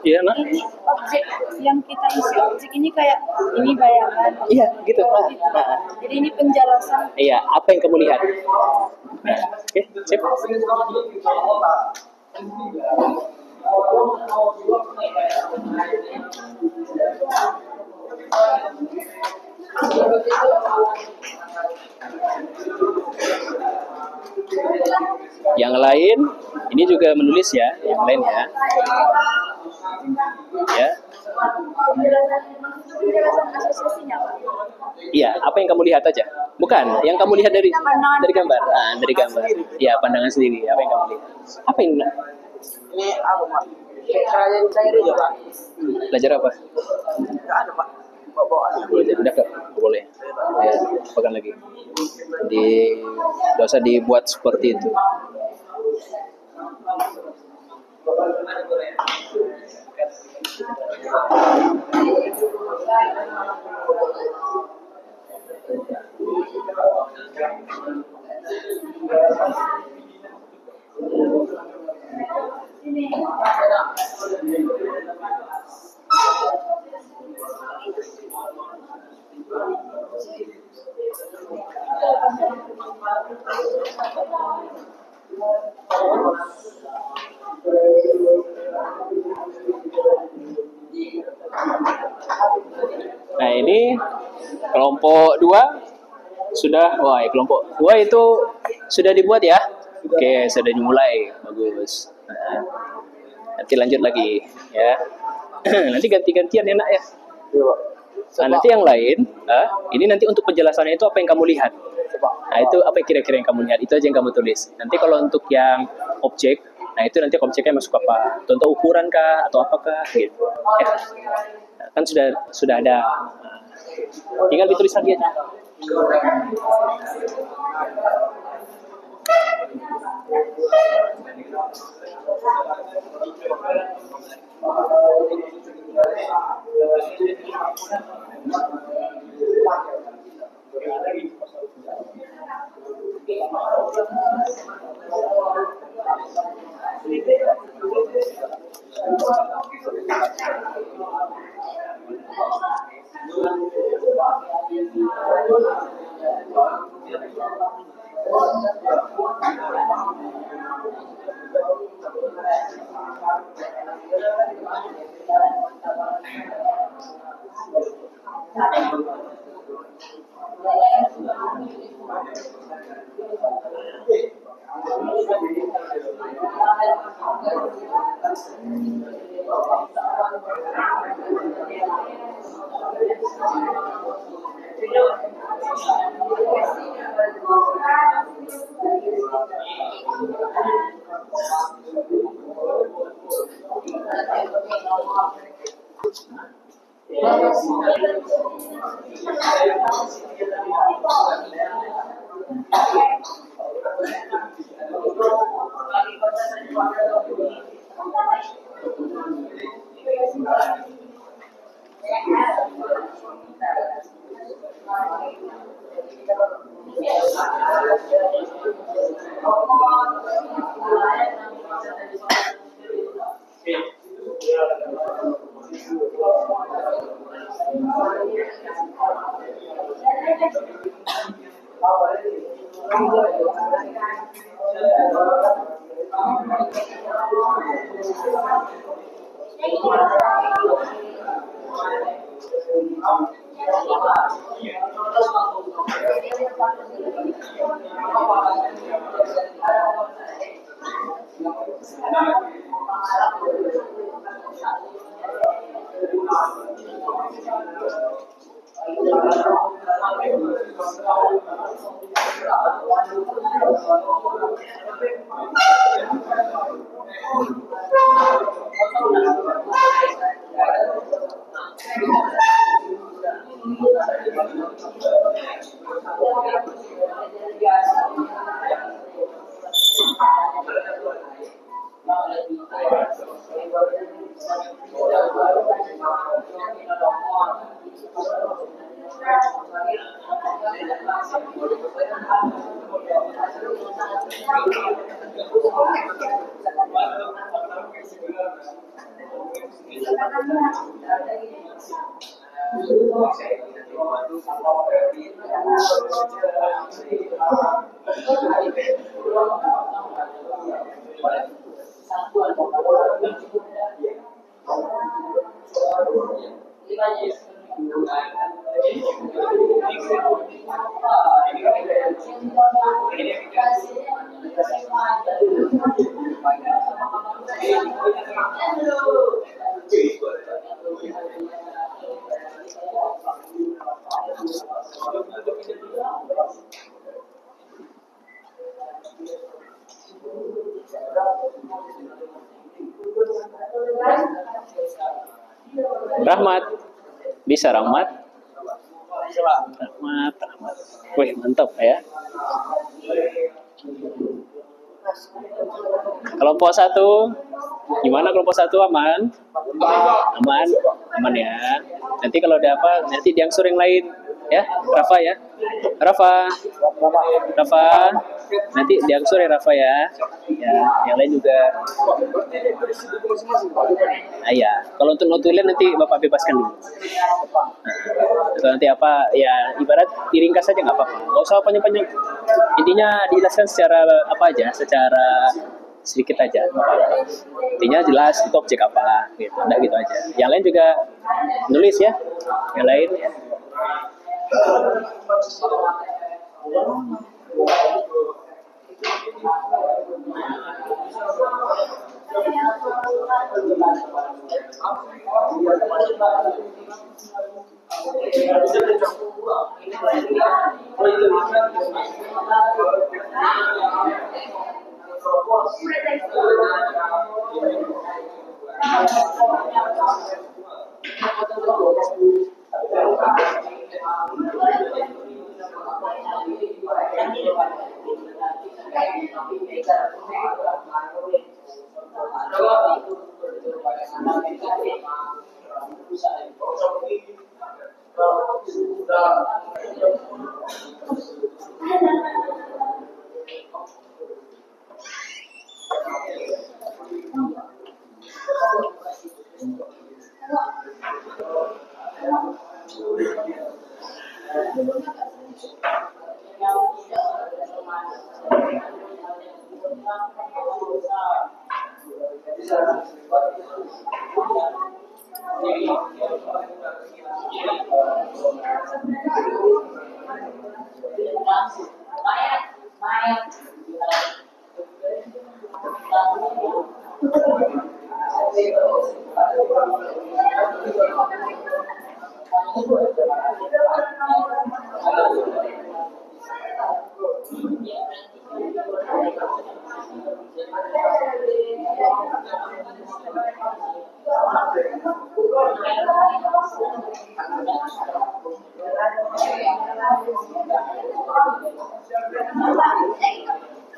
Iya, Nak. Objek yang kita isi, objek ini kayak ini bayangan. Iya, gitu. Jadi ini penjelasan. Iya, apa yang kamu lihat? Oke, sip. Yang lain, ini juga menulis ya, yang lain ya. Ya. Penjelasan asosiasinya, Pak. Iya, apa yang kamu lihat aja? Bukan, yang kamu lihat dari gambar. Dari gambar. Iya, pandangan sendiri. Apa yang kamu lihat? Apa yang Ini apa, Pak? Kerajaan cair itu, Pak. belajar apa? Enggak ada, Pak. Bawa. Belajar udah kak? Boleh. Ya, pegang lagi. Nggak usah dibuat seperti itu. Nah, ini kelompok 2 sudah, wah ya, kelompok 2 itu sudah dibuat ya. Oke, sudah dimulai. Bagus. Nah, nanti lanjut lagi ya. Nanti ganti-gantian enak ya. Nah, nanti yang lain, ini nanti untuk penjelasannya itu apa yang kamu lihat. Nah, itu apa kira-kira yang kamu lihat, itu aja yang kamu tulis. Nanti kalau untuk yang objek, nah itu nanti objeknya masuk apa? Contoh ukuran kah atau apakah gitu. Ya. Nah, kan sudah ada. Nah, tinggal ditulis lagi aja. Rahmat, bisa Rahmat? Rahmat. Wih, mantap ya. Kelompok 1, gimana kelompok 1 aman? Aman, aman ya. Nanti kalau ada apa, nanti diangsur yang lain ya, Rafa ya. Rafa, Rafa, nanti diangsur ya Rafa ya. Ya, yang lain juga. Ah, ya, kalau untuk notulen nanti Bapak bebaskan dulu. Atau nanti apa ya, ibarat diringkas saja nggak apa-apa, nggak usah panjang-panjang. Intinya dijelaskan secara apa aja, secara sedikit aja. Intinya jelas itu objek apa, gitu. Nah, gitu aja. Yang lain juga nulis ya, yang lain ya.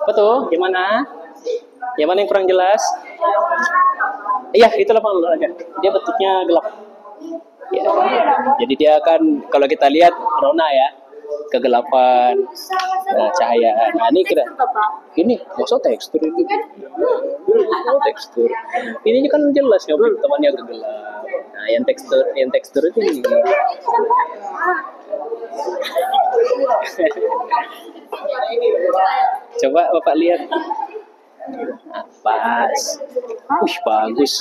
Betul, gimana? Yang mana yang kurang jelas? Iya, itu 80 aja. Dia bentuknya gelap. Ya. Jadi dia akan, kalau kita lihat rona ya, kegelapan, cahayaan. Nah, ini kira ini maksud tekstur itu. Oh, tekstur. Ini kan jelas ya, temannya agak gelap. Nah, yang tekstur itu ini. Coba Bapak lihat. Nah, pas. Bagus.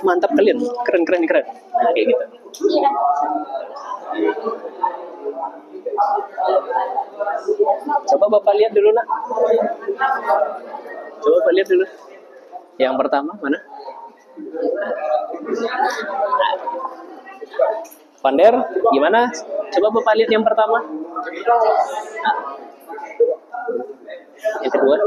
Mantap kalian. Keren. Nah, kayak gitu. Coba Bapak lihat dulu, Nak. Coba Bapak lihat dulu. Yang pertama mana? Pander, gimana? Coba Bapak lihat yang pertama. Yang kedua.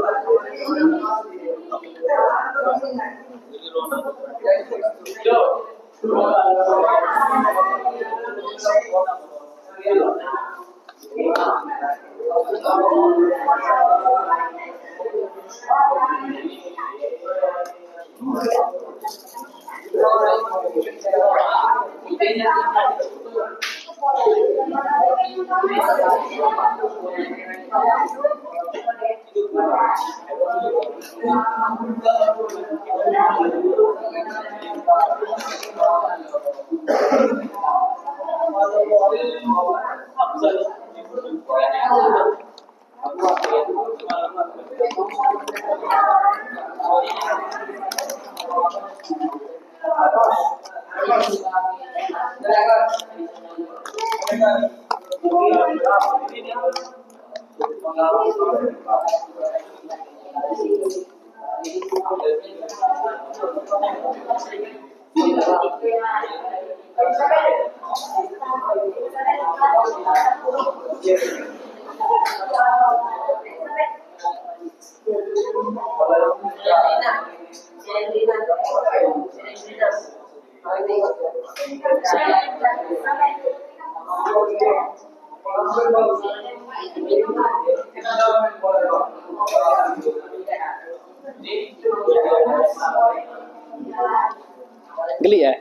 Geli ya?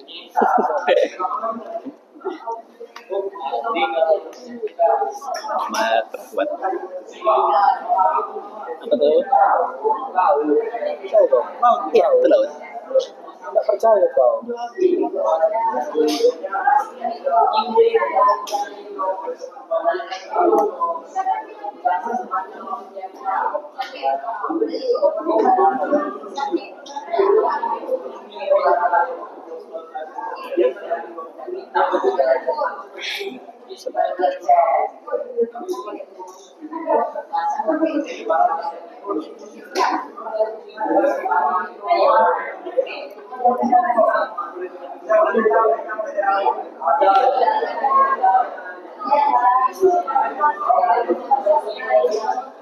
Rahmat, rahmat. Apa tuh? Iya, itu laut. Tidak percaya kau.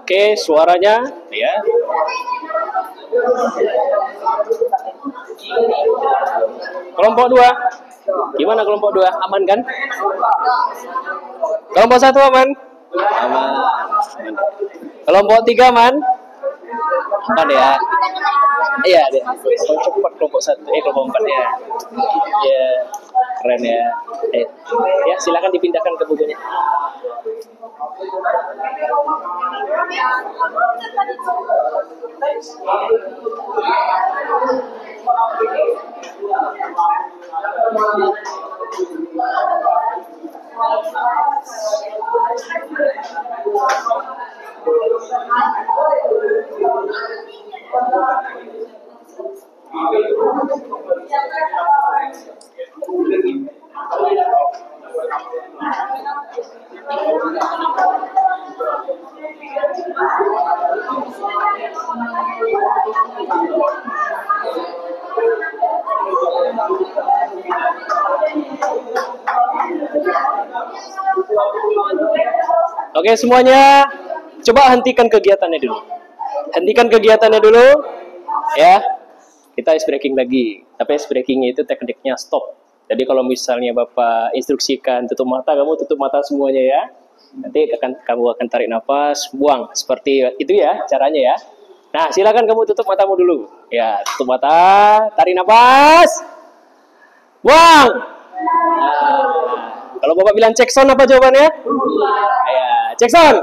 Oke, suaranya ya. Kelompok 2. Gimana kelompok 2? Aman kan? Kelompok 1 aman? Aman. Kelompok 3 aman? Aman ya? Iya, deh. Cepat kelompok 1. Kelompok 4 ya. Ya, keren ya. Ya, silakan dipindahkan ke bukunya. Oke semuanya, coba hentikan kegiatannya dulu. Hentikan kegiatannya dulu, ya. Kita ice breaking lagi. Tapi ice breakingnya itu tekniknya stop. Jadi kalau misalnya Bapak instruksikan tutup mata, kamu tutup mata semuanya ya. Nanti kamu akan tarik nafas, buang. Seperti itu ya caranya ya. Nah silakan kamu tutup matamu dulu. Ya tutup mata, tarik nafas, buang. Nah, kalau Bapak bilang cek sound apa jawabannya? Ya, cek sound.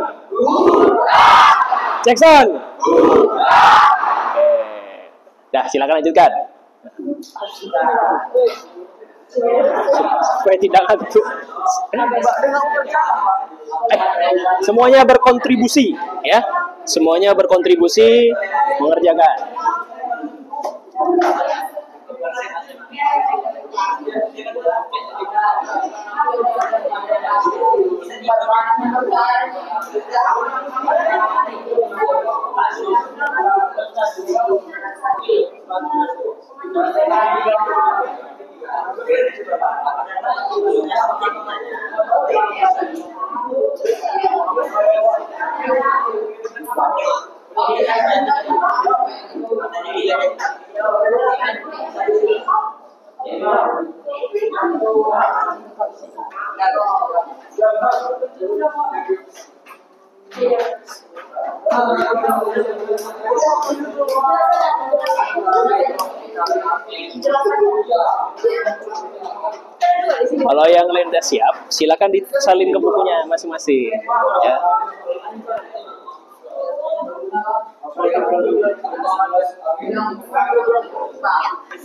Cek sound. Oke. Dah, silakan lanjutkan. Supaya tidak ngantuk. Semuanya berkontribusi, ya. Semuanya berkontribusi mengerjakan. Kalau yang lain sudah siap, silakan disalin ke bukunya masing-masing. Ya.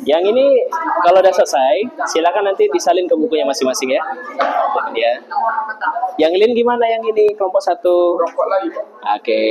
Yang ini kalau udah selesai, silakan nanti disalin ke bukunya masing-masing ya. Ya. Yang lain gimana? Yang ini kelompok 1. Oke.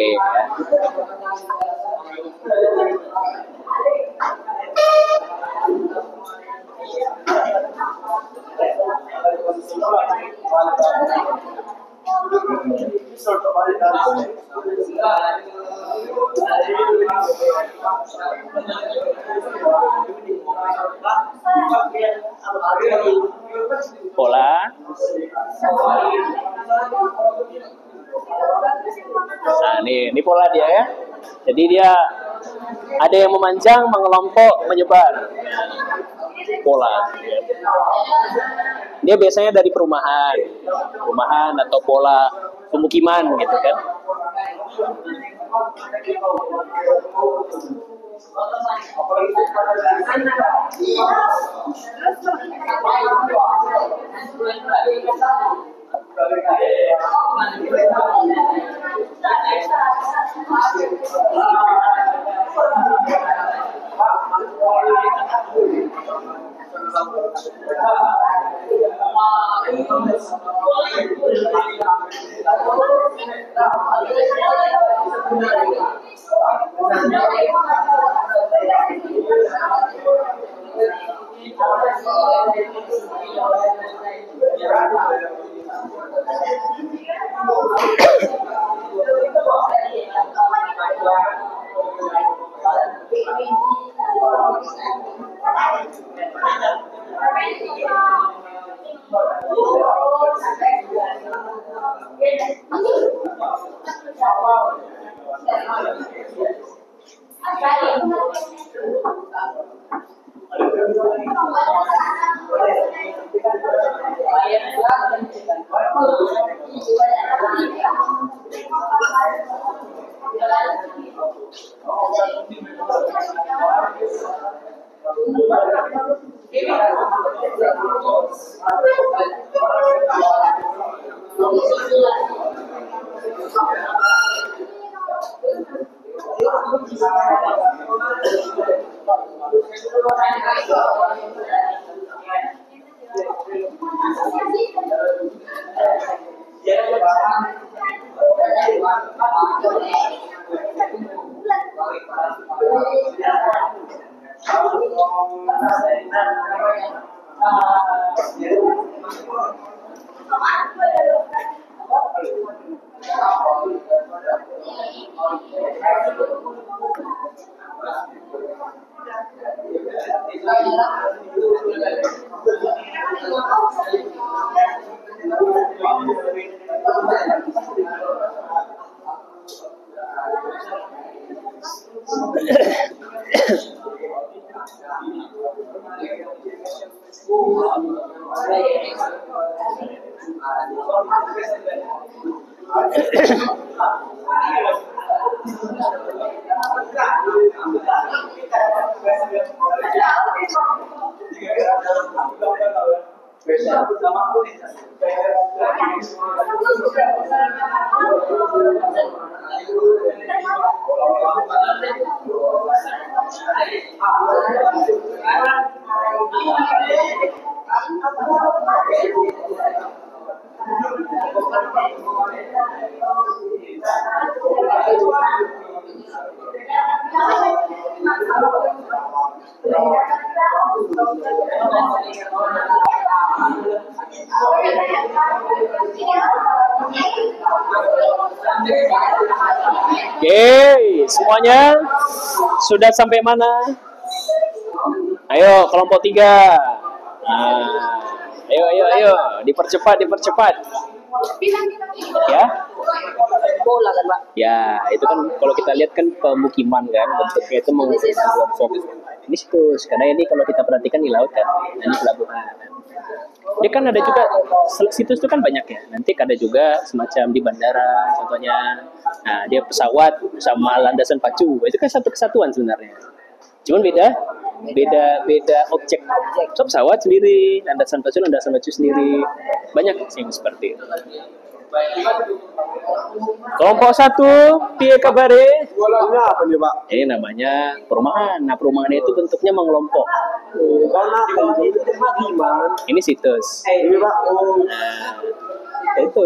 Pola. Nah, ini pola dia ya. Jadi dia ada yang memanjang, mengelompok, menyebar. Pola. Dia biasanya dari perumahan atau pola pemukiman gitu kan. Oke, semuanya sudah sampai mana? Ayo, kelompok 3. Nah, ayo, dipercepat. Ya, Bola kan, Pak? ya, itu kan kalau kita lihat kan pemukiman kan, bentuknya itu mengusung kelompok. Ini situs, karena ini kalau kita perhatikan di laut kan, ini pelabuhan. Dia kan ada juga situs itu kan banyak ya. Nanti ada juga semacam di bandara, contohnya. Nah, dia pesawat sama landasan pacu, itu kan satu kesatuan sebenarnya. Cuman beda objek. So, pesawat sendiri, landasan pacu sendiri. Banyak sih yang seperti itu. Kelompok 1, piye kabare? Ini apa nih, Pak? Ini namanya perumahan. Nah, perumahan itu bentuknya mengelompok. Karena itu gimana? Ini situs. Ini, Pak. Nah, itu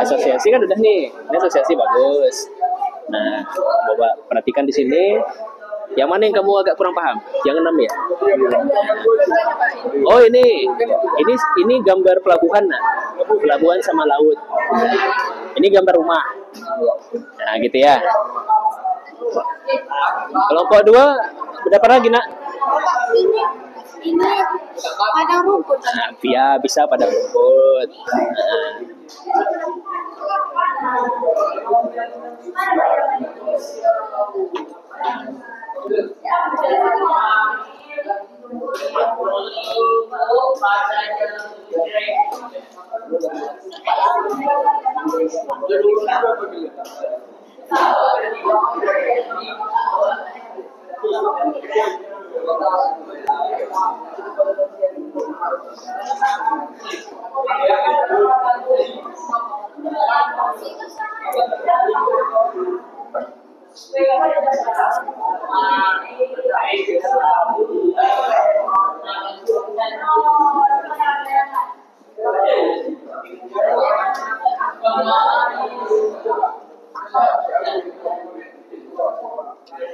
asosiasi kan udah nih. Ini asosiasi bagus. Nah, coba perhatikan di sini. Yang mana yang kamu agak kurang paham? Yang 6 ya? Oh, ini gambar pelabuhan, nah. Pelabuhan sama laut. Ini gambar rumah. Nah, gitu ya. Kelompok 2 berapa lagi, Nak? Ini padang rumput. Nah, ya bisa pada rumput.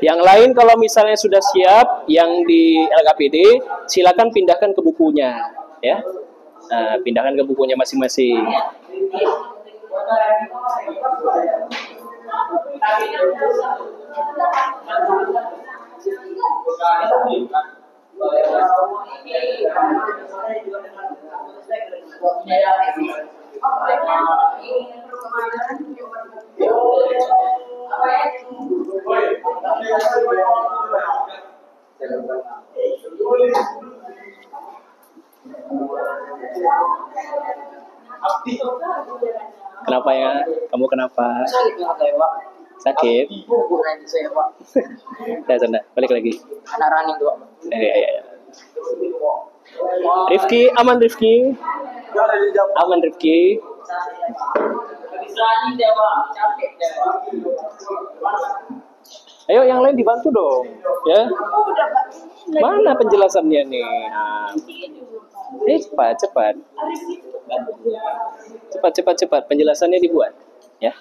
Yang lain kalau misalnya sudah siap yang di LKPD, silakan pindahkan ke bukunya, ya. Nah, pindahkan ke bukunya masing-masing. Kenapa ya? Kamu kenapa? Sakit nggak saya Pak? Sakit? Buku nanti saya Pak. Sudah, balik lagi. Anak running tuh Pak. Ya. Rifki, aman Rifki? Aman Rifki? Habis running dia Pak, capek dia Pak. Ayo yang lain dibantu dong, ya. Udah Pak. Mana penjelasannya nih? Nah, cepat. Cepat. Penjelasannya dibuat, ya.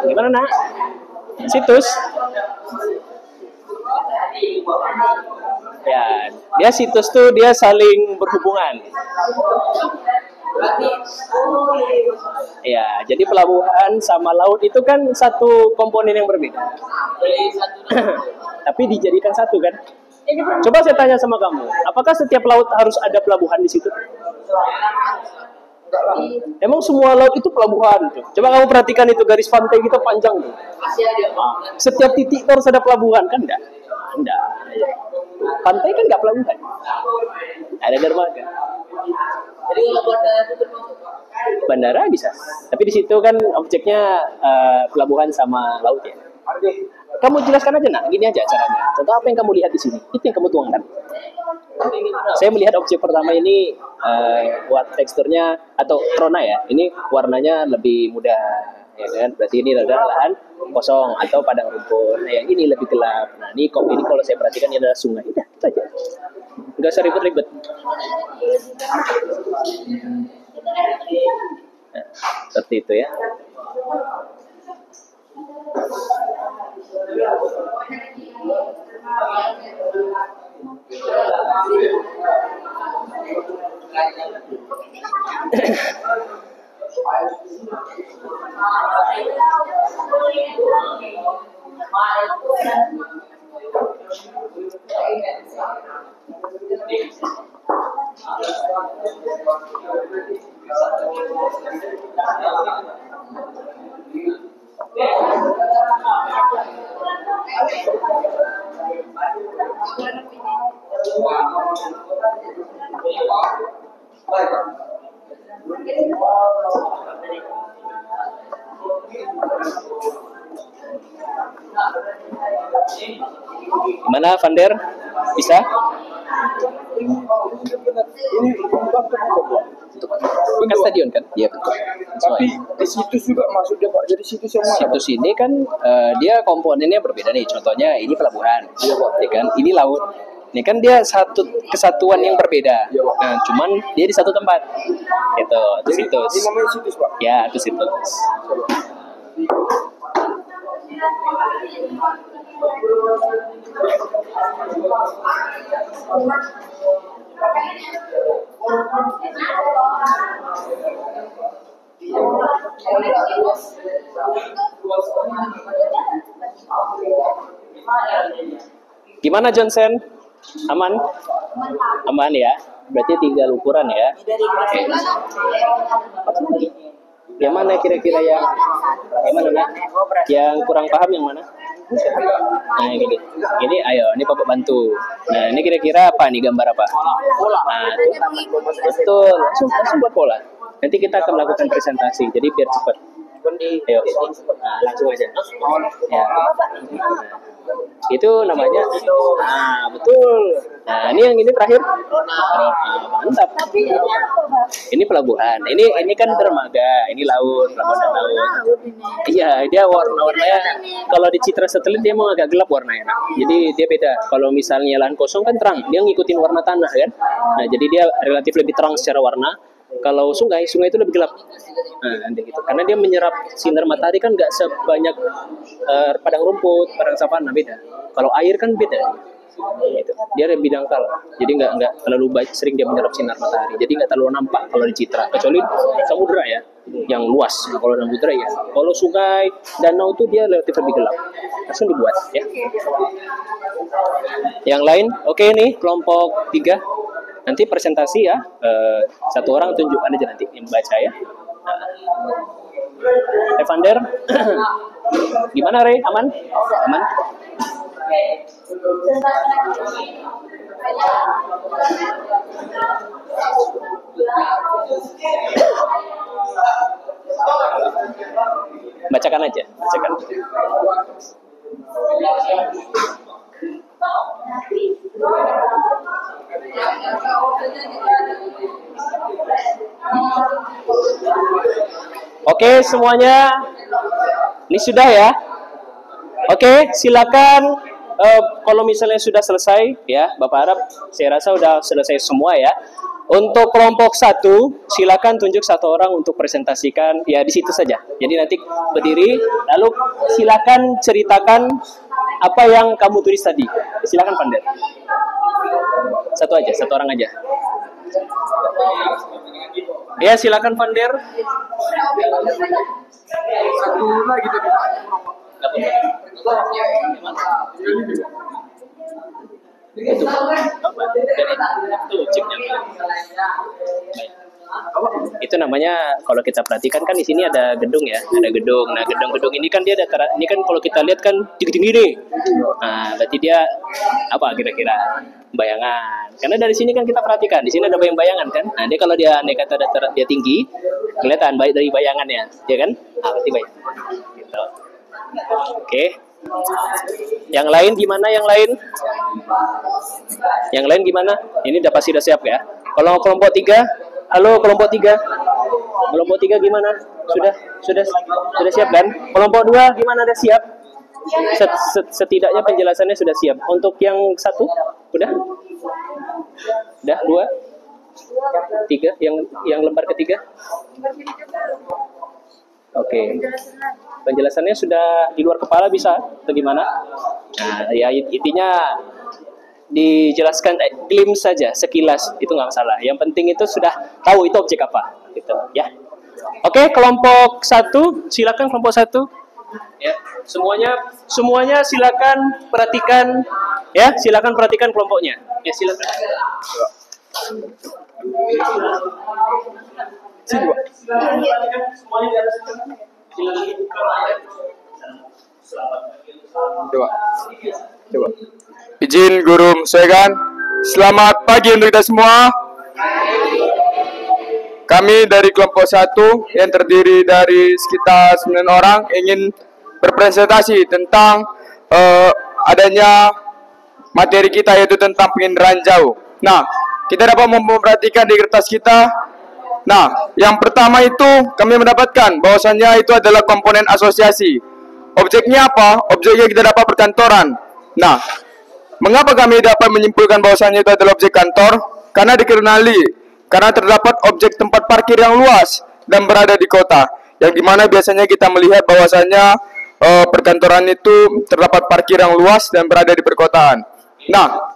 Gimana nak? Situs? Ya, dia situs tuh dia saling berhubungan. Ya, jadi pelabuhan sama laut itu kan satu komponen yang berbeda. Tapi dijadikan satu kan? Coba saya tanya sama kamu, apakah setiap laut harus ada pelabuhan di situ? Emang semua laut itu pelabuhan tuh. Coba kamu perhatikan itu garis pantai kita panjang tuh. Setiap titik harus ada pelabuhan kan enggak? Enggak. Pantai kan enggak pelabuhan. Ada dermaga. Jadi kalau bandara itu termasuk Bandara bisa. Tapi di situ kan objeknya pelabuhan sama laut ya. Kamu jelaskan aja nak, gini aja caranya. Contoh apa yang kamu lihat di sini? Itu yang kamu tuangkan. Saya melihat objek pertama ini buat teksturnya atau trona ya. Ini warnanya lebih muda, ya kan? Berarti ini adalah lahan kosong atau padang rumput. Nah, yang ini lebih gelap. Nah, ini kalau saya perhatikan ini adalah sungai. Udah, itu aja. Enggak usah ribet-ribet. Nah, seperti itu ya. Gimana, Vander? Bisa? Ini Kan stadion kan? Iya betul. Tapi di situs juga maksudnya Pak. Jadi situs yang mana? Situs ini kan dia komponennya berbeda nih. Contohnya ini pelabuhan, ya kan? Ini laut. Ini kan dia satu kesatuan yang berbeda. Nah, cuman dia di satu tempat. Gitu, itu situs. Ini namanya situs Pak. Ya, itu situs. Gimana Johnson? Aman? Aman ya? Berarti 3 ukuran ya? Yang mana kira-kira yang mana Nak? Yang kurang paham yang mana? Nah ini ayo, ini Bapak bantu. Nah ini kira-kira apa nih, gambar apa? Nah betul, langsung buat pola. Nanti kita akan melakukan presentasi, jadi biar cepat. Ayo, nah, langsung aja. Ya. Nah, itu namanya. Nah betul. Nah ini terakhir. Mantap. Ini pelabuhan. Ini kan dermaga. Ini laut, pelabuhan laut. Iya, dia warna-warnanya kalau di citra satelit dia mau agak gelap warnanya. Jadi dia beda. Kalau misalnya lahan kosong kan terang, dia ngikutin warna tanah kan. Nah jadi dia relatif lebih terang secara warna. Kalau sungai itu lebih gelap. Nah, gitu. Karena dia menyerap sinar matahari kan nggak sebanyak padang rumput, padang savana, beda. Kalau air kan beda. Gitu. Dia lebih dangkal. Jadi nggak terlalu sering dia menyerap sinar matahari. Jadi nggak terlalu nampak kalau di citra. Kecuali samudra ya, yang luas. Nah, kalau samudra ya. Kalau sungai, danau tuh dia relatif lebih gelap. Langsung dibuat ya. Yang lain, oke nih kelompok 3. Nanti presentasi ya, satu orang tunjukkan aja nanti yang baca ya. Evander, gimana Re? Aman? Aman? Bacakan aja, bacakan. Oke semuanya, ini sudah ya. Oke silakan. Kalau misalnya sudah selesai ya, Bapak harap saya rasa sudah selesai semua ya. Untuk kelompok 1 silakan tunjuk satu orang untuk presentasikan ya di situ saja. Jadi nanti berdiri lalu silakan ceritakan apa yang kamu tulis tadi. Silakan Pandai. Satu aja, satu orang aja. Ya silakan Pander. Satu lagi tadi Pak. Itu namanya kalau kita perhatikan kan di sini ada gedung ya, ada gedung. Nah gedung-gedung ini kan dia ini kan kalau kita lihat kan tinggi-tinggi nih. Nah berarti dia apa kira-kira bayangan? Karena dari sini kan kita perhatikan di sini ada bayang-bayangan kan. Nah dia kalau dia andai kata dia tinggi kelihatan baik dari bayangannya, ya kan? Nah, berarti bayangan. Gitu. Oke. Yang lain gimana? Yang lain gimana? Ini udah pasti udah siap ya. Kalau kelompok 3, halo kelompok 3. Kelompok 3 gimana? Sudah siap kan? Kelompok 2 gimana? Udah siap? Setidaknya penjelasannya sudah siap. Untuk yang 1 udah? Udah 2? 3 yang lembar ketiga? Oke. Penjelasannya sudah di luar kepala bisa atau gimana? Nah, ya intinya dijelaskan glimpse saja, sekilas itu nggak masalah. Yang penting itu sudah tahu itu objek apa, gitu ya. Oke, kelompok 1, silakan kelompok 1. Ya, semuanya silakan perhatikan ya, silakan perhatikan kelompoknya. Ya, silakan. Coba. Izin guru menyesuaikan. Selamat pagi untuk kita semua. Kami dari kelompok 1 yang terdiri dari sekitar 9 orang ingin berpresentasi tentang adanya materi kita yaitu tentang penginderaan jauh. Nah, kita dapat memperhatikan di kertas kita Nah, yang pertama itu kami mendapatkan bahwasannya itu adalah komponen asosiasi. Objeknya apa? Objeknya kita dapat perkantoran. Nah, mengapa kami dapat menyimpulkan bahwasannya itu adalah objek kantor? Karena karena terdapat objek tempat parkir yang luas dan berada di kota, yang dimana biasanya kita melihat bahwasannya perkantoran itu terdapat parkir yang luas dan berada di perkotaan. Nah,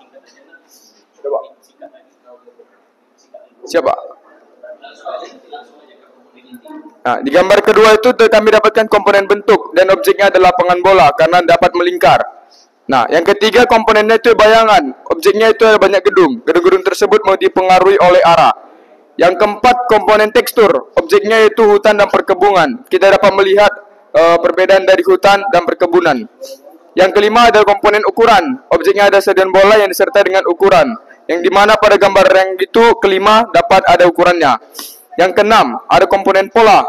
siapa? Nah, di gambar kedua itu kami dapatkan komponen bentuk dan objeknya adalah lapangan bola karena dapat melingkar. Nah, yang ketiga komponennya itu bayangan. Objeknya itu ada banyak gedung. Gedung-gedung tersebut mau dipengaruhi oleh arah. Yang keempat komponen tekstur. Objeknya itu hutan dan perkebunan. Kita dapat melihat perbedaan dari hutan dan perkebunan. Yang kelima adalah komponen ukuran. Objeknya ada stadion bola yang disertai dengan ukuran. Yang dimana pada gambar yang itu kelima dapat ada ukurannya. Yang keenam, ada komponen pola,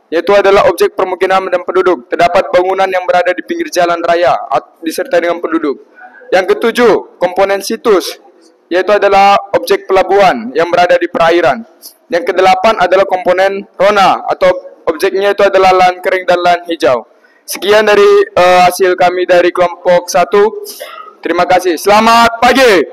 yaitu adalah objek permukiman dan penduduk. Terdapat bangunan yang berada di pinggir jalan raya, disertai dengan penduduk. Yang ketujuh, komponen situs, yaitu adalah objek pelabuhan yang berada di perairan. Yang kedelapan adalah komponen rona, atau objeknya itu adalah lahan kering dan lahan hijau. Sekian dari hasil kami dari kelompok 1. Terima kasih. Selamat pagi.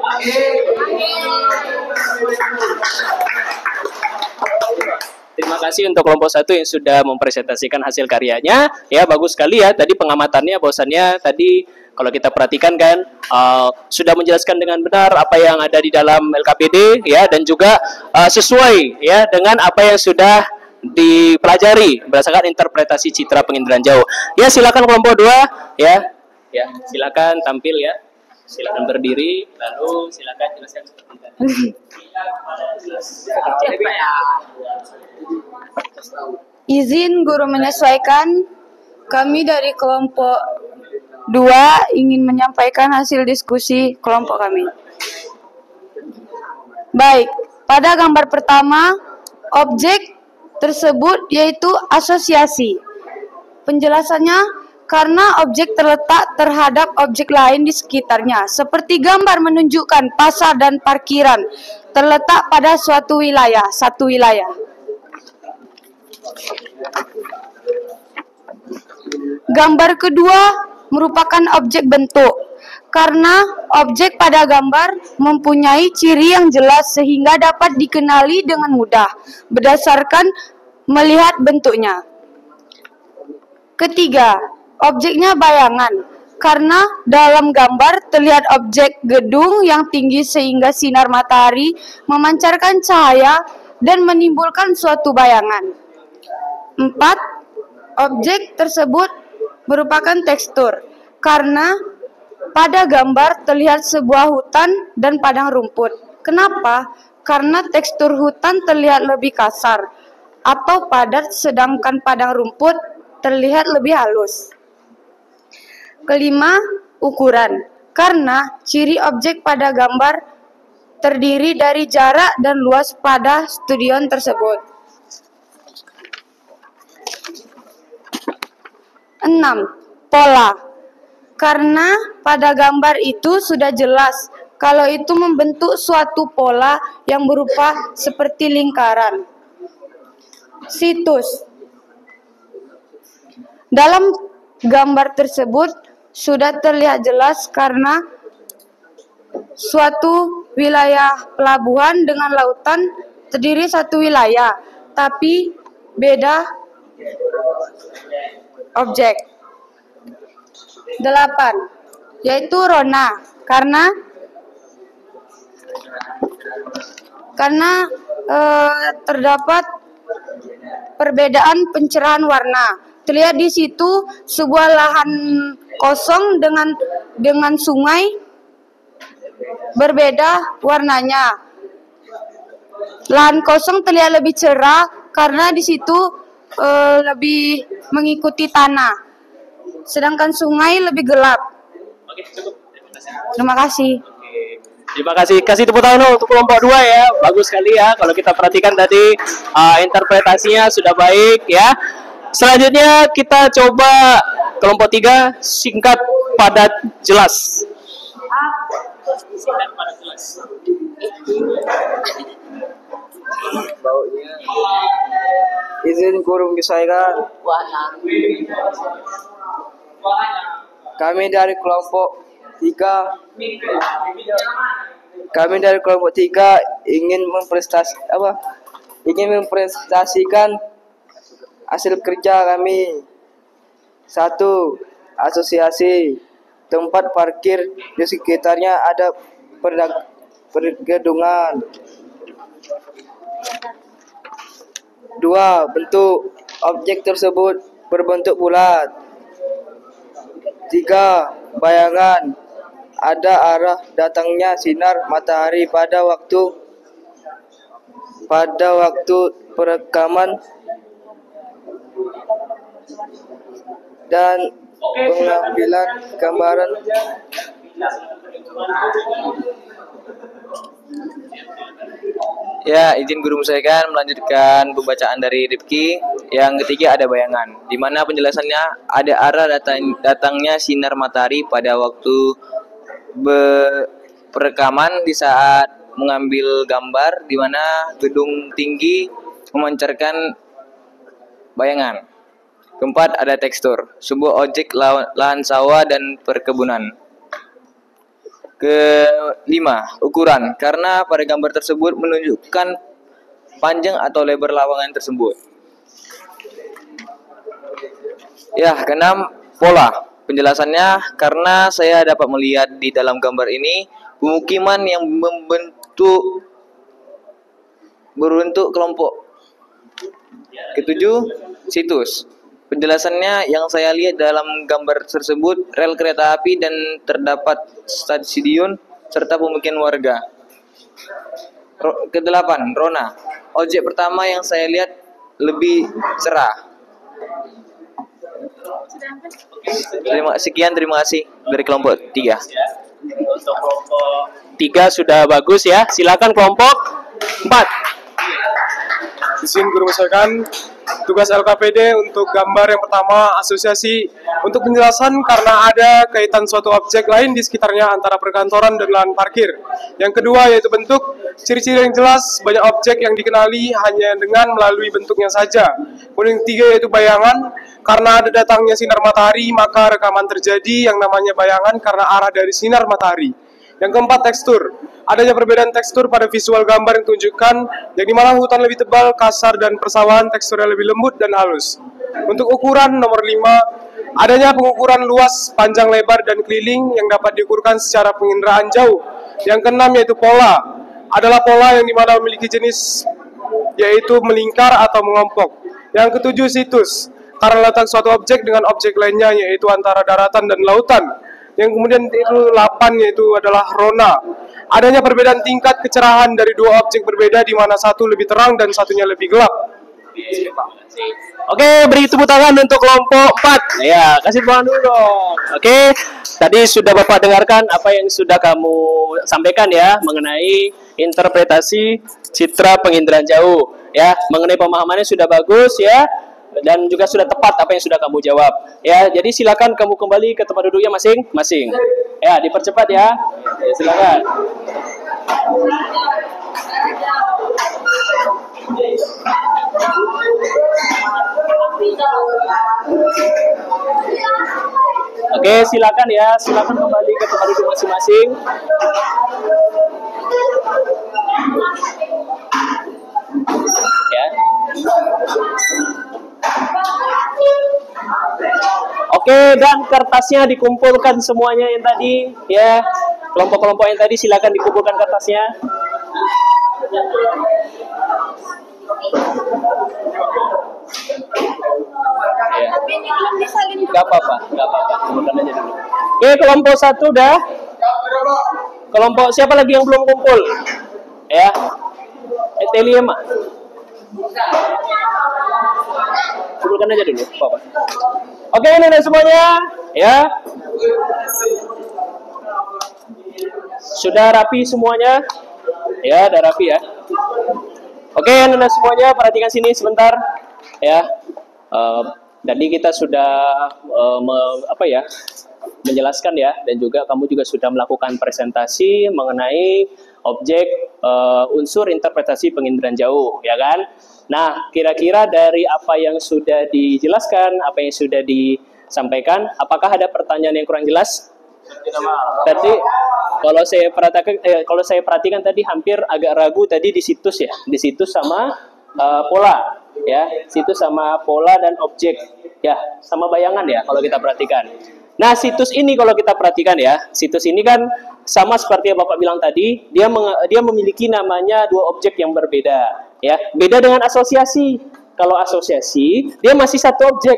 Terima kasih untuk kelompok 1 yang sudah mempresentasikan hasil karyanya. Ya, bagus sekali ya. Tadi pengamatannya bahwasannya tadi kalau kita perhatikan kan sudah menjelaskan dengan benar apa yang ada di dalam LKPD ya, dan juga sesuai ya dengan apa yang sudah dipelajari berdasarkan interpretasi citra penginderaan jauh. Ya, silakan kelompok 2 ya. Ya, silakan tampil ya. Silakan berdiri, lalu silakan jelaskan seperti tadi. Izin guru menyesuaikan, kami dari kelompok 2 ingin menyampaikan hasil diskusi kelompok kami. Baik, pada gambar pertama, objek tersebut yaitu asosiasi. Penjelasannya, karena objek terletak terhadap objek lain di sekitarnya, seperti gambar menunjukkan pasar dan parkiran terletak pada suatu wilayah, satu wilayah. Gambar kedua merupakan objek bentuk, karena objek pada gambar mempunyai ciri yang jelas sehingga dapat dikenali dengan mudah berdasarkan melihat bentuknya. Ketiga, objeknya bayangan, karena dalam gambar terlihat objek gedung yang tinggi sehingga sinar matahari memancarkan cahaya dan menimbulkan suatu bayangan. 4. Objek tersebut merupakan tekstur, karena pada gambar terlihat sebuah hutan dan padang rumput. Kenapa? Karena tekstur hutan terlihat lebih kasar atau padat, sedangkan padang rumput terlihat lebih halus. Kelima, ukuran, karena ciri objek pada gambar terdiri dari jarak dan luas pada stadion tersebut. 6. Pola, karena pada gambar itu sudah jelas kalau itu membentuk suatu pola yang berupa seperti lingkaran. Situs, dalam gambar tersebut sudah terlihat jelas karena suatu wilayah pelabuhan dengan lautan terdiri satu wilayah, tapi beda objek. 8. Yaitu rona, karena terdapat perbedaan pencerahan warna. Terlihat di situ sebuah lahan kosong dengan sungai berbeda warnanya. Lahan kosong terlihat lebih cerah karena di situ lebih mengikuti tanah, sedangkan sungai lebih gelap. Oke, cukup. Terima kasih. Terima kasih. Kasih tepuk tangan untuk kelompok 2 ya. Bagus sekali ya. Kalau kita perhatikan tadi interpretasinya sudah baik ya. Selanjutnya kita coba kelompok 3, singkat, padat, jelas. Singkat, padat, jelas. Baunya. Izin guru menyesuaikan. Kami dari kelompok 3 ingin memprestasikan hasil kerja kami. 1. Asosiasi tempat parkir di sekitarnya ada pergedungan. 2. Bentuk objek tersebut berbentuk bulat. 3. Bayangan ada arah datangnya sinar matahari pada waktu perekaman dan pengambilan gambaran. Ya, izin guru menyesuaikan melanjutkan pembacaan dari Rifki. Yang ketiga ada bayangan, di mana penjelasannya ada arah datangnya sinar matahari pada waktu perekaman di saat mengambil gambar, di mana gedung tinggi memancarkan bayangan. Keempat ada tekstur, sebuah objek lahan sawah dan perkebunan. Kelima, ukuran, karena pada gambar tersebut menunjukkan panjang atau lebar lapangan tersebut. Ya, keenam, pola. Penjelasannya, karena saya dapat melihat di dalam gambar ini pemukiman yang berbentuk kelompok. Ketujuh, situs. Penjelasannya yang saya lihat dalam gambar tersebut rel kereta api dan terdapat stasiun serta pemukiman warga. Kedelapan, rona. Objek pertama yang saya lihat lebih cerah. Terima kasih dari kelompok 3. Untuk kelompok 3 sudah bagus ya. Silakan kelompok 4. Izin guru menyesuaikan tugas LKPD untuk gambar yang pertama asosiasi untuk penjelasan karena ada kaitan suatu objek lain di sekitarnya antara perkantoran dan lahan parkir. Yang kedua yaitu bentuk, ciri-ciri yang jelas, banyak objek yang dikenali hanya dengan melalui bentuknya saja. Kemudian yang ketiga yaitu bayangan, karena ada datangnya sinar matahari maka rekaman terjadi yang namanya bayangan karena arah dari sinar matahari. Yang keempat, tekstur. Adanya perbedaan tekstur pada visual gambar yang tunjukkan, yang dimana hutan lebih tebal, kasar, dan persawahan teksturnya lebih lembut dan halus. Untuk ukuran nomor 5, adanya pengukuran luas, panjang, lebar, dan keliling yang dapat diukurkan secara penginderaan jauh. Yang keenam yaitu pola. Adalah pola yang dimana memiliki jenis, yaitu melingkar atau mengompok. Yang ketujuh, situs. Karena letak suatu objek dengan objek lainnya, yaitu antara daratan dan lautan. Yang kemudian itu 8 yaitu adalah rona. Adanya perbedaan tingkat kecerahan dari dua objek berbeda di mana satu lebih terang dan satunya lebih gelap. Oke, beri tepuk tangan untuk kelompok 4. Ya, kasih tepuk tangan dulu dong. Oke, tadi sudah Bapak dengarkan apa yang sudah kamu sampaikan ya mengenai interpretasi citra penginderaan jauh. Ya, mengenai pemahamannya sudah bagus ya. Dan juga sudah tepat apa yang sudah kamu jawab. Ya, jadi silakan kamu kembali ke tempat duduknya masing-masing. Ya, dipercepat ya. Ya, silakan. Oke, silakan ya. Silakan kembali ke tempat duduk masing-masing. Ya. Oke, dan kertasnya dikumpulkan semuanya yang tadi ya. Kelompok-kelompok yang tadi silakan dikumpulkan kertasnya. Ya. Gak apa-apa. Kumpulkan aja dulu. Oke, kelompok 1 dah. Kelompok siapa lagi yang belum kumpul? Ya. Etelia mah. Kumpulkan aja dulu, Bapak. Oke, ini semuanya, ya. Sudah rapi semuanya, ya, udah rapi ya. Oke, ini semuanya, perhatikan sini sebentar, ya. Tadi kita sudah menjelaskan ya, dan juga kamu juga sudah melakukan presentasi mengenai objek unsur interpretasi penginderaan jauh, ya kan? Nah, kira-kira dari apa yang sudah dijelaskan, apa yang sudah disampaikan, apakah ada pertanyaan yang kurang jelas? Tadi kalau saya perhatikan tadi hampir agak ragu tadi di situs ya, di situs sama pola ya, situs sama pola dan objek ya, sama bayangan ya kalau kita perhatikan. Nah, situs ini kalau kita perhatikan ya, situs ini kan sama seperti yang Bapak bilang tadi, dia memiliki namanya dua objek yang berbeda ya. Beda dengan asosiasi. Kalau asosiasi, dia masih satu objek.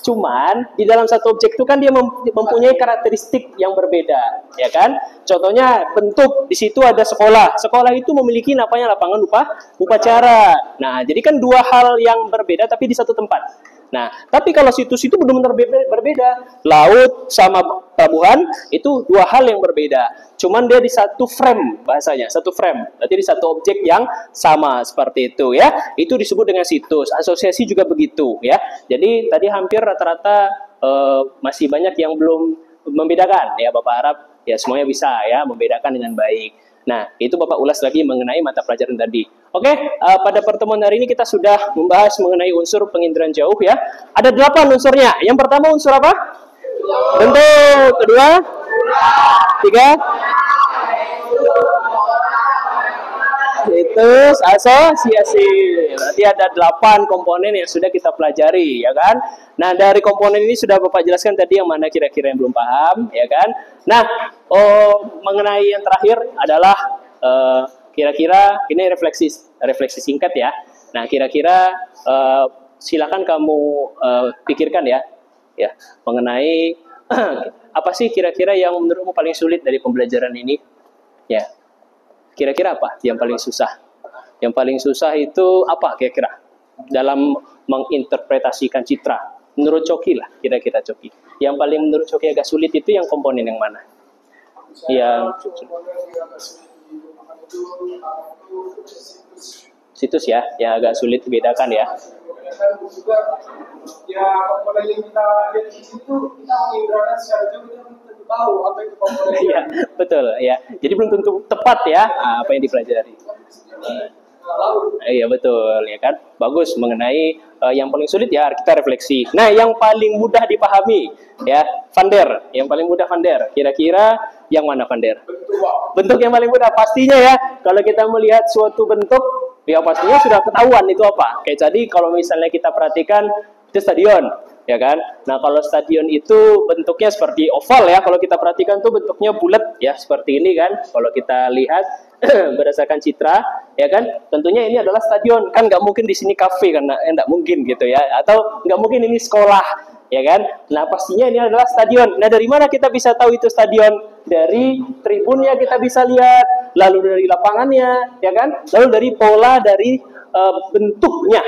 Cuman di dalam satu objek itu kan dia mempunyai karakteristik yang berbeda, ya kan? Contohnya bentuk, di situ ada sekolah. Sekolah itu memiliki namanya lapangan upacara. Nah, jadi kan dua hal yang berbeda tapi di satu tempat. Nah, tapi kalau situs itu benar-benar berbeda. Laut sama pelabuhan itu dua hal yang berbeda. Cuman dia di satu frame bahasanya, satu frame. Berarti di satu objek yang sama seperti itu ya. Itu disebut dengan situs. Asosiasi juga begitu ya. Jadi tadi hampir rata-rata masih banyak yang belum membedakan ya. Bapak harap ya semuanya bisa ya membedakan dengan baik. Nah, itu Bapak ulas lagi mengenai mata pelajaran tadi. Oke, pada pertemuan hari ini kita sudah membahas mengenai unsur penginderaan jauh ya. Ada 8 unsurnya. Yang pertama unsur apa? Bentuk. Kedua? 3? Situs, asosiasi. Berarti ada 8 komponen yang sudah kita pelajari, ya kan? Nah, dari komponen ini sudah Bapak jelaskan tadi yang mana kira-kira yang belum paham, ya kan? Nah, mengenai yang terakhir adalah kira-kira ini refleksi singkat ya. Nah, kira-kira silakan kamu pikirkan ya, mengenai apa sih kira-kira yang menurutmu paling sulit dari pembelajaran ini, ya? Kira-kira apa yang paling susah? Yang paling susah itu apa kira-kira? Dalam menginterpretasikan citra. Menurut Coki lah, kira-kira Coki. Yang paling menurut Coki agak sulit itu yang komponen yang mana? Yang situs ya, yang agak sulit dibedakan ya. Juga ya komponen yang kita lihat di situ kita mengindahkan secara jauh kita belum tentu tahu apa itu komponen. Iya, betul ya. Jadi belum tentu tepat ya apa yang dipelajari. Iya betul ya kan. Bagus mengenai yang paling sulit ya kita refleksi. Nah, yang paling mudah dipahami ya Van der. Yang paling mudah Van der. Kira-kira yang mana Van der? Bentuk yang paling mudah pastinya ya. Kalau kita melihat suatu bentuk ya pastinya sudah ketahuan itu apa. Kayak tadi kalau misalnya kita perhatikan itu stadion, ya kan? Nah, kalau stadion itu bentuknya seperti oval ya. Kalau kita perhatikan tuh bentuknya bulat ya, seperti ini kan. Kalau kita lihat berdasarkan citra, ya kan? Tentunya ini adalah stadion. Kan nggak mungkin di sini kafe karena nggak mungkin gitu ya. Atau nggak mungkin ini sekolah, ya kan? Nah, pastinya ini adalah stadion. Nah, dari mana kita bisa tahu itu stadion? Dari tribunnya kita bisa lihat, lalu dari lapangannya, ya kan? Lalu dari pola dari bentuknya,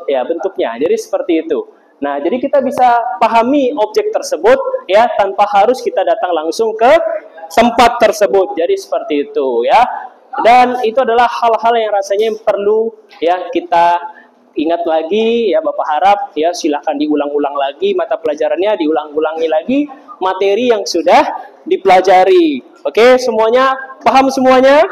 ya bentuknya. Jadi seperti itu. Nah, jadi kita bisa pahami objek tersebut ya tanpa harus kita datang langsung ke tempat tersebut. Jadi seperti itu ya. Dan itu adalah hal-hal yang rasanya yang perlu ya kita ingat lagi ya. Bapak harap ya silakan diulang-ulang lagi mata pelajarannya, diulang-ulangi lagi materi yang sudah dipelajari. Oke, semuanya paham semuanya?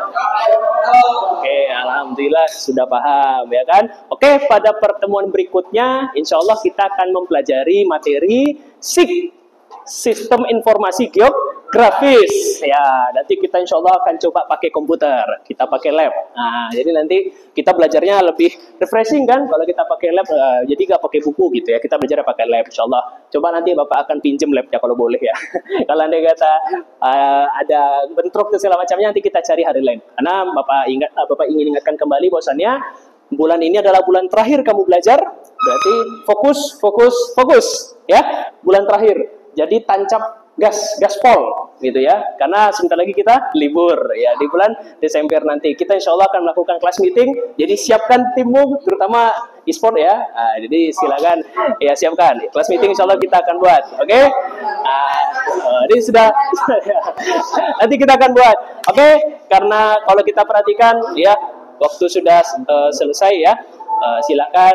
Oke, alhamdulillah sudah paham ya kan. Oke, pada pertemuan berikutnya insya Allah kita akan mempelajari materi SIG, Sistem Informasi Geografis. Ya, nanti kita insya Allah akan coba pakai komputer, kita pakai lab. Nah, jadi nanti kita belajarnya lebih refreshing kan, kalau kita pakai lab, jadi nggak pakai buku gitu ya, kita belajar pakai lab insya Allah. Coba nanti Bapak akan pinjem labnya kalau boleh ya. Kalau Anda kata ada bentrok dan segala macamnya, nanti kita cari hari lain. Karena Bapak ingin ingatkan kembali bahwasannya bulan ini adalah bulan terakhir kamu belajar, berarti fokus ya, bulan terakhir. Jadi tancap gaspol gitu ya, karena sebentar lagi kita libur ya di bulan Desember nanti. Kita insya Allah akan melakukan kelas meeting, jadi siapkan timmu terutama e-sport ya. Nah, jadi silakan ya siapkan kelas meeting, insya Allah kita akan buat. Oke, ini sudah nanti kita akan buat. Oke, karena kalau kita perhatikan ya waktu sudah selesai ya. Silakan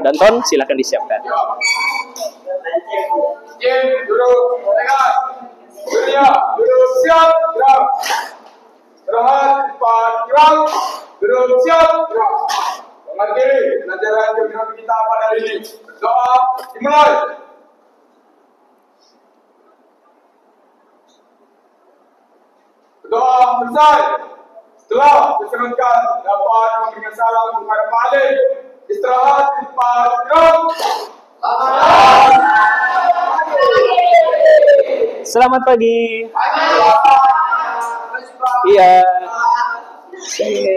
Danton, silakan disiapkan. Jin, duduk, tegak. Surya, duduk siap, gerak. Istirahat, cepat, gerak. Duduk siap, gerak. Tangan kiri, pelajaran geografi kita pada hari ini. Doa, dimulai. Doa selesai. Setelah diserahkan, dapat memberikan salam kepada Pak Alim. Istirahat, cepat, gerak. Selamat pagi. Iya. Saya